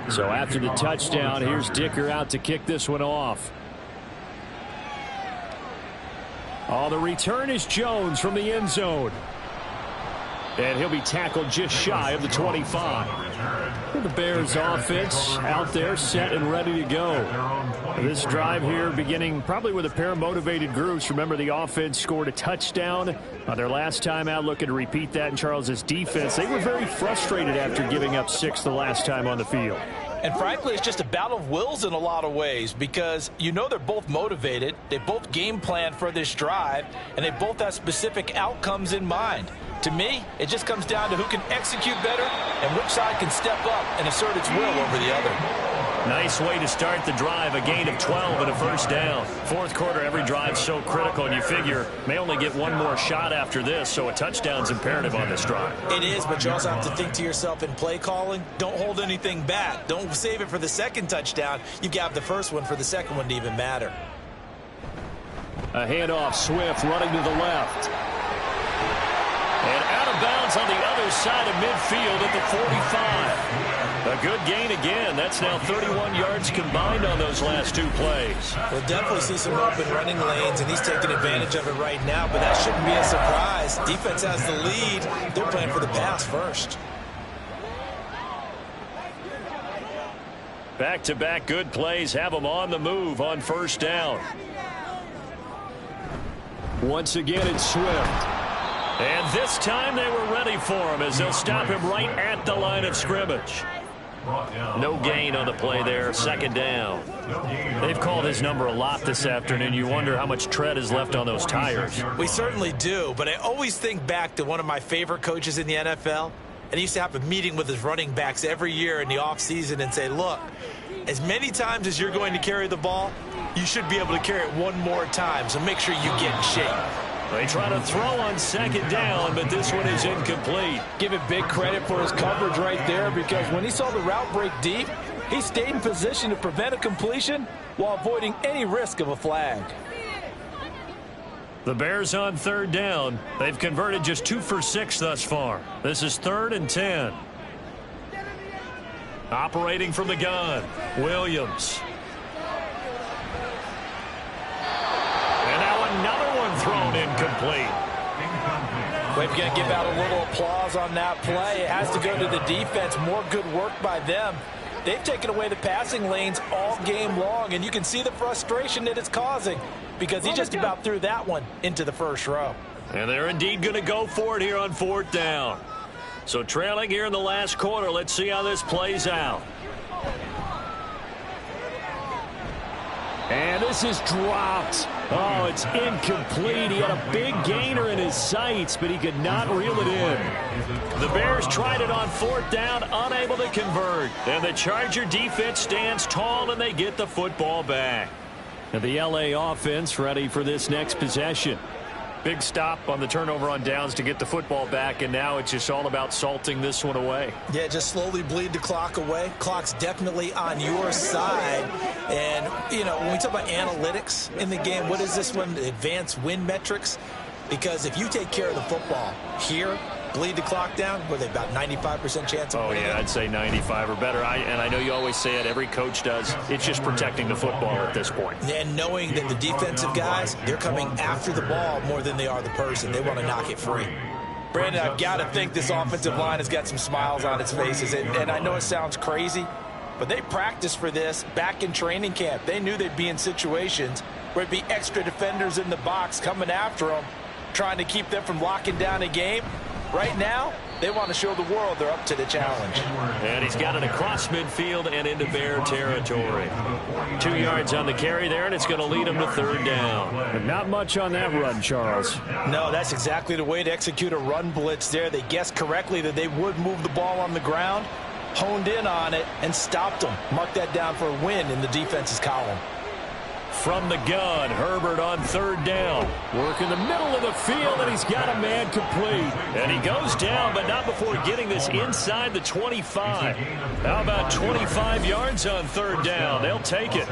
So after the touchdown, here's Dicker out to kick this one off. Oh, the return is Jones from the end zone. And he'll be tackled just shy of the 25. The Bears offense out there set and ready to go. This drive here beginning probably with a pair of motivated groups. Remember, the offense scored a touchdown on their last time out, looking to repeat that in Charles's defense. They were very frustrated after giving up 6 the last time on the field. And frankly, it's just a battle of wills in a lot of ways because you know they're both motivated. They both game plan for this drive, and they both have specific outcomes in mind. To me, it just comes down to who can execute better and which side can step up and assert its will over the other. Nice way to start the drive, a gain of 12 and a first down. Fourth quarter, every drive's so critical, and you figure may only get one more shot after this, so a touchdown's imperative on this drive. It is, but you also have to think to yourself in play calling, don't hold anything back. Don't save it for the second touchdown. You got the first one for the second one to even matter. A handoff, Swift running to the left. And out of bounds on the other side of midfield at the 45. A good gain again. That's now 31 yards combined on those last 2 plays. We'll definitely see some open running lanes, and he's taking advantage of it right now, but that shouldn't be a surprise. Defense has the lead. They're playing for the pass first. Back-to-back good plays have them on the move on first down. Once again, it's Swift. And this time they were ready for him as they'll stop him right at the line of scrimmage. No gain on the play there, second down. They've called his number a lot this afternoon. You wonder how much tread is left on those tires. We certainly do, but I always think back to one of my favorite coaches in the NFL. And he used to have a meeting with his running backs every year in the offseason and say, look, as many times as you're going to carry the ball, you should be able to carry it one more time, so make sure you get in shape. They try to throw on second down, but this one is incomplete. Give it big credit for his coverage right there because when he saw the route break deep, he stayed in position to prevent a completion while avoiding any risk of a flag. The Bears on third down. They've converted just 2 for 6 thus far. This is 3rd and 10. Operating from the gun, Williams. And now another one thrown incomplete. We're going to give out a little applause on that play. It has to go to the defense. More good work by them. They've taken away the passing lanes all game long, and you can see the frustration that it's causing because he just about threw that one into the first row. And they're indeed going to go for it here on 4th down. So trailing here in the last quarter, let's see how this plays out. And this is dropped. Oh, it's incomplete. He had a big gainer in his sights, but he could not reel it in. The Bears tried it on 4th down, unable to convert. And the Charger defense stands tall, and they get the football back. And the LA offense ready for this next possession. Big stop on the turnover on downs to get the football back, and now it's just all about salting this one away. Yeah, just slowly bleed the clock away. Clock's definitely on your side. And, you know, when we talk about analytics in the game, what is this one? Advanced win metrics? Because if you take care of the football here, bleed the clock down, were they about 95% chance of winning? Oh, yeah, I'd say 95 or better. And I know you always say it, every coach does. It's just protecting the football at this point. And knowing that the defensive guys, they're coming after the ball more than they are the person. They want to knock it free. Brandon, I've got to think this offensive line has got some smiles on its faces. And I know it sounds crazy, but they practiced for this back in training camp. They knew they'd be in situations where there'd be extra defenders in the box coming after them, trying to keep them from locking down a game. Right now, they want to show the world they're up to the challenge. And he's got it across midfield and into Bear territory. 2 yards on the carry there, and it's going to lead him to third down. But not much on that run, Charles. No, that's exactly the way to execute a run blitz there. They guessed correctly that they would move the ball on the ground, honed in on it, and stopped them. Mark that down for a win in the defense's column. From the gun, Herbert on third down. Work in the middle of the field, and he's got a man complete. And he goes down, but not before getting this inside the 25. How about 25 yards on third down? They'll take it.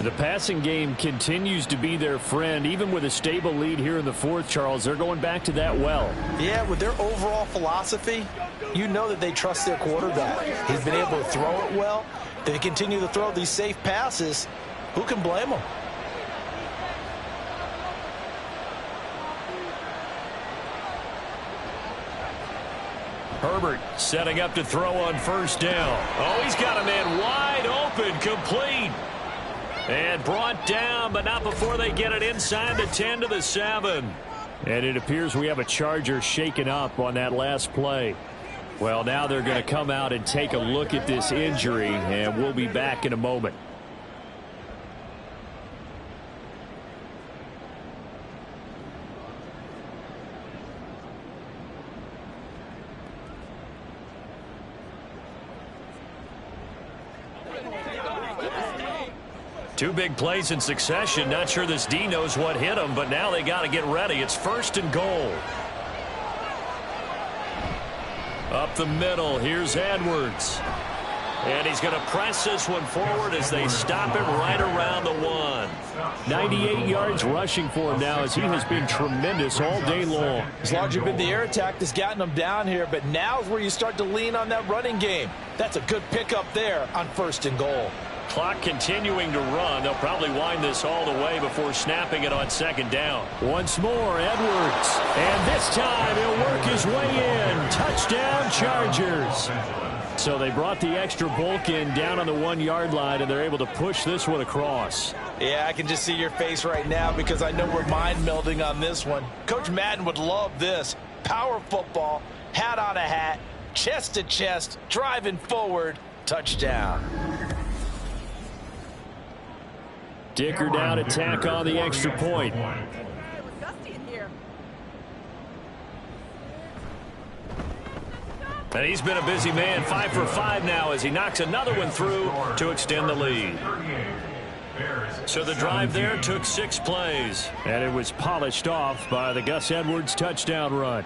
The passing game continues to be their friend. Even with a stable lead here in the fourth, Charles, they're going back to that well. Yeah, with their overall philosophy, you know that they trust their quarterback. He's been able to throw it well. They continue to throw these safe passes. Who can blame them? Herbert setting up to throw on first down. Oh, he's got a man wide open, complete. And brought down, but not before they get it inside the 10 to the 7. And it appears we have a Charger shaken up on that last play. Well, now they're going to come out and take a look at this injury, and we'll be back in a moment. Two big plays in succession. Not sure this D knows what hit him, but now they got to get ready. It's first and goal. Up the middle, here's Edwards. And he's going to press this one forward as they stop him right around the 1. 98 yards rushing for him now as he has been tremendous all day long. It's largely been the air attack that's gotten them down here, but now's where you start to lean on that running game. That's a good pickup there on first and goal. Clock continuing to run. They'll probably wind this all the way before snapping it on second down. Once more, Edwards. And this time he'll work his way in. Touchdown, Chargers. So they brought the extra bulk in down on the 1 yard line, and they're able to push this one across. Yeah, I can just see your face right now because I know we're mind melding on this one. Coach Madden would love this. Power football, hat on a hat, chest to chest, driving forward, touchdown. Dicker down to tack on the extra point. And he's been a busy man, 5 for 5 now as he knocks another one through to extend the lead. So the drive there took 6 plays. And it was polished off by the Gus Edwards touchdown run.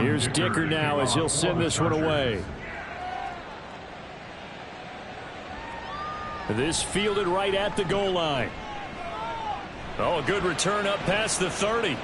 Here's Dicker now as he'll send this one away. This fielded right at the goal line. Oh, a good return up past the 30.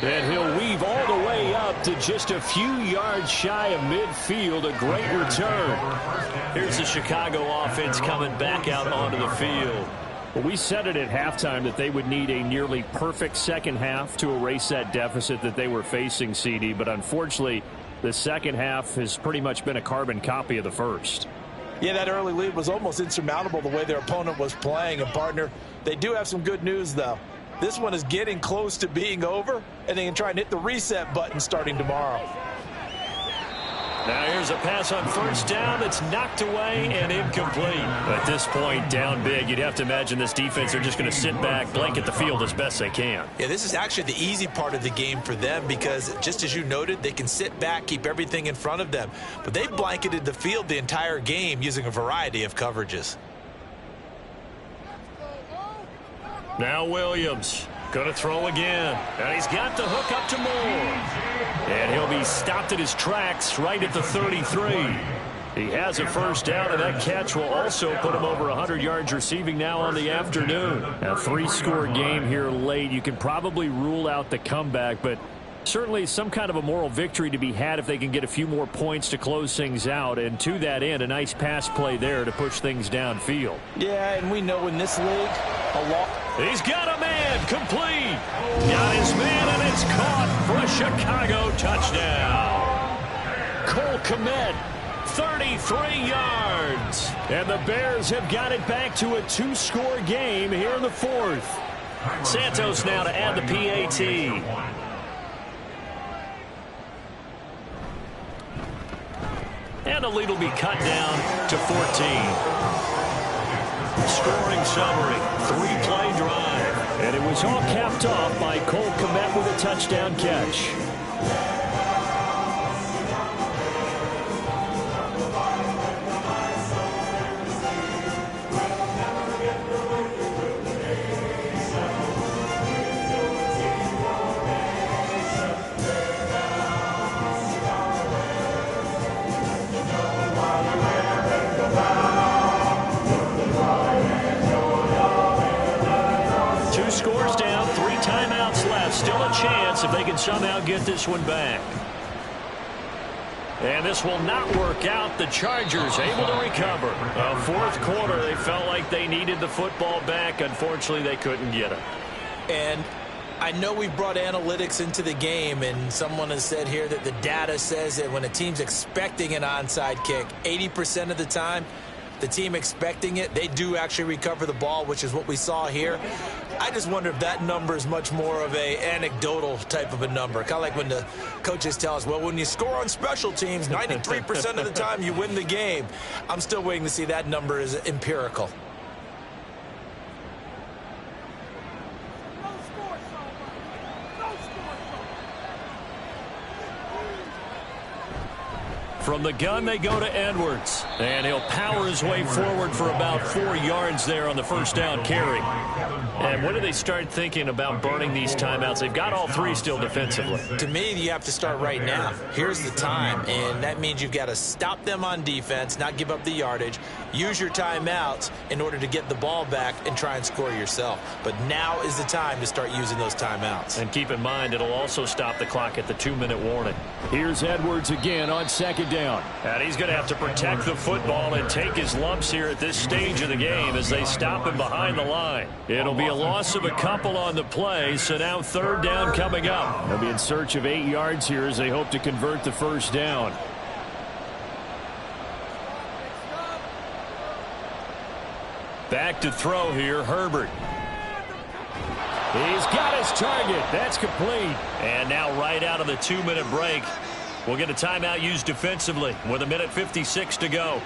And he'll weave all the way up to just a few yards shy of midfield. A great return. Here's the Chicago offense coming back out onto the field. Well, we said it at halftime that they would need a nearly perfect second half to erase that deficit that they were facing, CD. But unfortunately, the second half has pretty much been a carbon copy of the first. Yeah, that early lead was almost insurmountable the way their opponent was playing. And, partner, they do have some good news, though. This one is getting close to being over, and they can try and hit the reset button starting tomorrow. Now here's a pass on first down that's knocked away and incomplete. At this point, down big, you'd have to imagine this defense are just going to sit back, blanket the field as best they can. Yeah, this is actually the easy part of the game for them because, just as you noted, they can sit back, keep everything in front of them. But they've blanketed the field the entire game using a variety of coverages. Now Williams going to throw again. And he's got the hook up to Moore. And he'll be stopped at his tracks right at the 33. He has a first down, and that catch will also put him over 100 yards receiving now on the afternoon. A 3-score game here late. You can probably rule out the comeback, but Certainly some kind of a moral victory to be had if they can get a few more points to close things out. And to that end, a nice pass play there to push things downfield. Yeah, and we know in this league, he's got a man, complete. Got his man, and it's caught for a Chicago touchdown. Cole Kmet, 33 yards. And the Bears have got it back to a 2-score game here in the fourth. Santos now to add the PAT. And the lead will be cut down to 14. Scoring summary, 3-play drive. And it was all capped off by Cole Kmet with a touchdown catch. Chance if they can somehow get this one back. And this will not work out. The Chargers able to recover. Fourth quarter, they felt like they needed the football back. Unfortunately, they couldn't get it. And I know we brought analytics into the game, and someone has said here that the data says that when a team's expecting an onside kick, 80% of the time, the team expecting it, they do actually recover the ball, which is what we saw here. I just wonder if that number is much more of a anecdotal type of a number. Kind of like when the coaches tell us, well, when you score on special teams, 93% of the time you win the game. I'm still waiting to see that number is empirical. From the gun, they go to Edwards. And he'll power his way forward for about 4 yards there on the first down carry. And when do they start thinking about burning these timeouts? They've got all three still defensively. To me, you have to start right now. Here's the time, and that means you've got to stop them on defense, not give up the yardage, use your timeouts in order to get the ball back and try and score yourself. But now is the time to start using those timeouts. And keep in mind, it'll also stop the clock at the 2-minute warning. Here's Edwards again on second down. And he's going to have to protect the football and take his lumps here at this stage of the game as they stop him behind the line. It'll be a loss of a couple on the play, so now third down coming up. They'll be in search of 8 yards here as they hope to convert the first down. Back to throw here, Herbert. He's got his target. That's complete. And now right out of the 2-minute break, we'll get a timeout used defensively with 1:56 to go.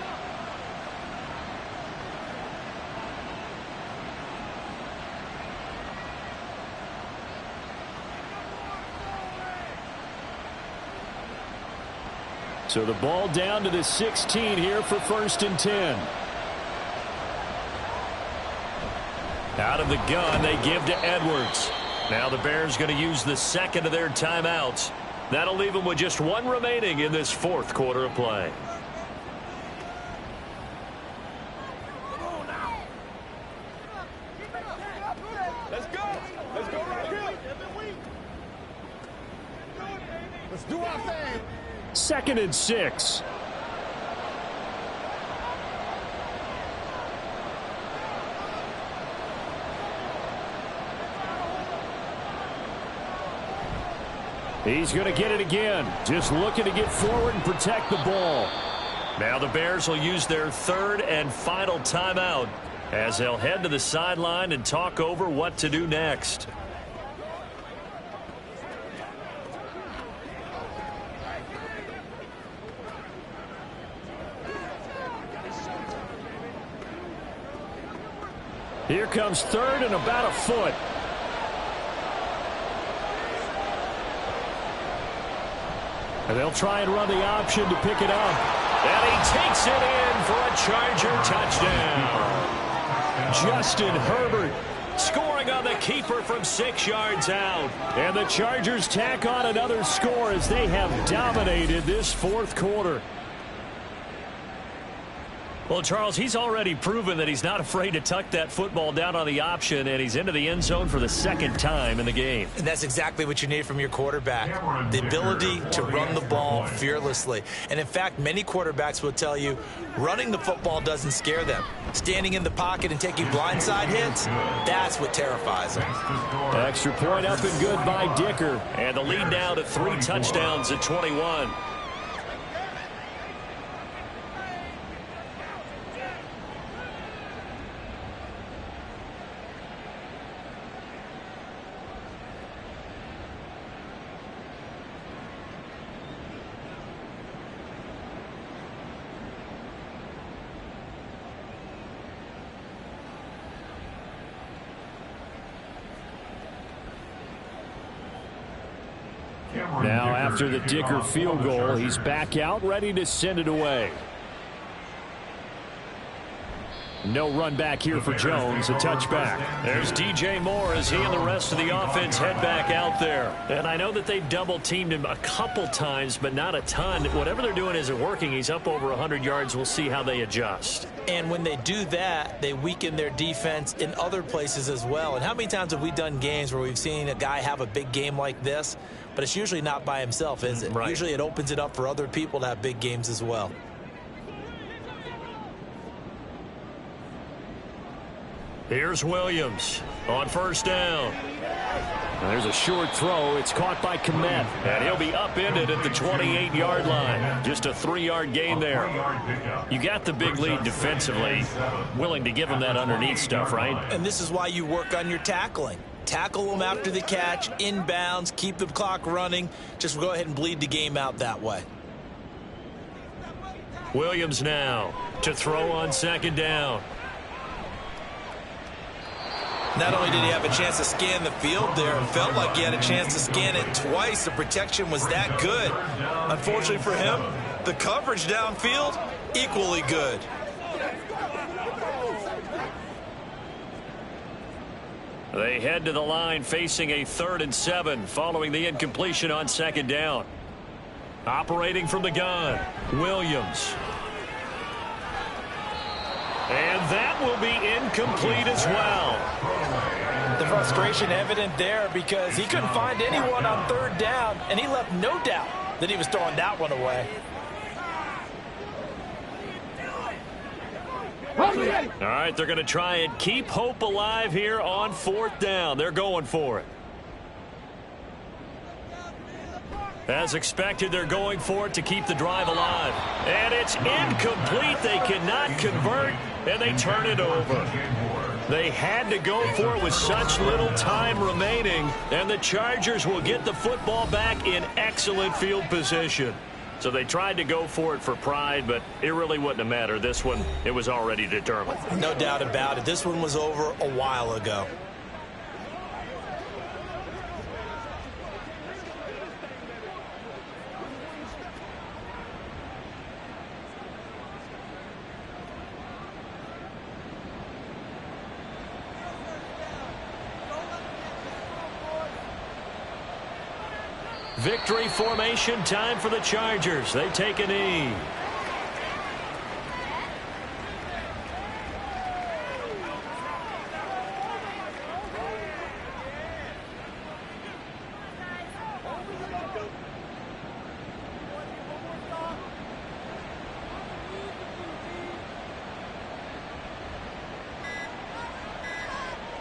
So the ball down to the 16 here for 1st and 10. Out of the gun, they give to Edwards. Now the Bears going to use the second of their timeouts. That'll leave them with just one remaining in this fourth quarter of play. Let's go. Let's go right here. Let's do our thing. 2nd and 6. He's going to get it again. Just looking to get forward and protect the ball. Now the Bears will use their third and final timeout as they'll head to the sideline and talk over what to do next. Here comes third and about a foot. And they'll try and run the option to pick it up. And he takes it in for a Charger touchdown. Justin Herbert scoring on the keeper from 6 yards out. And the Chargers tack on another score as they have dominated this fourth quarter. Well, Charles, he's already proven that he's not afraid to tuck that football down on the option, and he's into the end zone for the second time in the game. And that's exactly what you need from your quarterback, the ability to run the ball fearlessly. And, in fact, many quarterbacks will tell you running the football doesn't scare them. Standing in the pocket and taking blindside hits, that's what terrifies them. Extra point up and good by Dicker. And the lead now to 3 touchdowns at 21. Now, after the Dicker field goal, he's back out, ready to send it away. No run back here for Jones, a touchback. There's DJ Moore as he and the rest of the offense head back out there. And I know that they've double-teamed him a couple times, but not a ton. Whatever they're doing isn't working. He's up over 100 yards. We'll see how they adjust. And when they do that, they weaken their defense in other places as well. And how many times have we done games where we've seen a guy have a big game like this, but it's usually not by himself, is it? Right. Usually it opens it up for other people to have big games as well. Here's Williams on first down. And there's a short throw. It's caught by Kmet. And he'll be upended at the 28-yard line. Just a 3-yard gain there. You got the big lead defensively. Willing to give him that underneath stuff, right? And this is why you work on your tackling. Tackle them after the catch, inbounds, keep the clock running. Just go ahead and bleed the game out that way. Williams now to throw on second down. Not only did he have a chance to scan the field there, it felt like he had a chance to scan it twice. The protection was that good. Unfortunately for him, the coverage downfield, equally good. They head to the line facing a 3rd and 7 following the incompletion on second down. Operating from the gun, Williams. And that will be incomplete as well. The frustration evident there because he couldn't find anyone on 3rd down, and he left no doubt that he was throwing that one away. All right, they're going to try and keep hope alive here on 4th down. They're going for it. As expected, they're going for it to keep the drive alive. And it's incomplete. They cannot convert, and they turn it over. They had to go for it with such little time remaining, and the Chargers will get the football back in excellent field position. So they tried to go for it for pride, but it really wouldn't have mattered. This one, it was already determined. No doubt about it. This one was over a while ago. Victory formation time for the Chargers. They take a knee.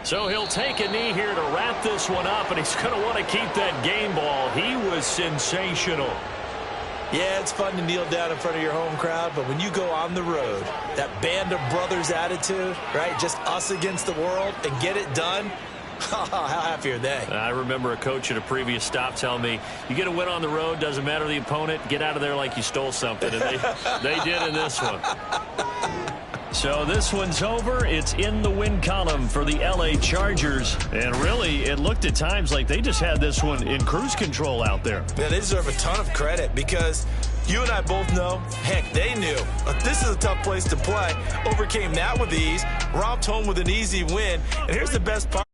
So he'll take a knee here to wrap this one up, and he's going to want to keep that game ball. He was sensational. Yeah, it's fun to kneel down in front of your home crowd, but when you go on the road, that band of brothers attitude, right, just us against the world, and get it done, how happy are they? I remember a coach at a previous stop telling me, you get a win on the road, doesn't matter the opponent, get out of there like you stole something, and they did in this one. So this one's over. It's in the win column for the L.A. Chargers. And really, it looked at times like they just had this one in cruise control out there. Yeah, they deserve a ton of credit because you and I both know, heck, they knew. This is a tough place to play. Overcame that with ease, romped home with an easy win. And here's the best part.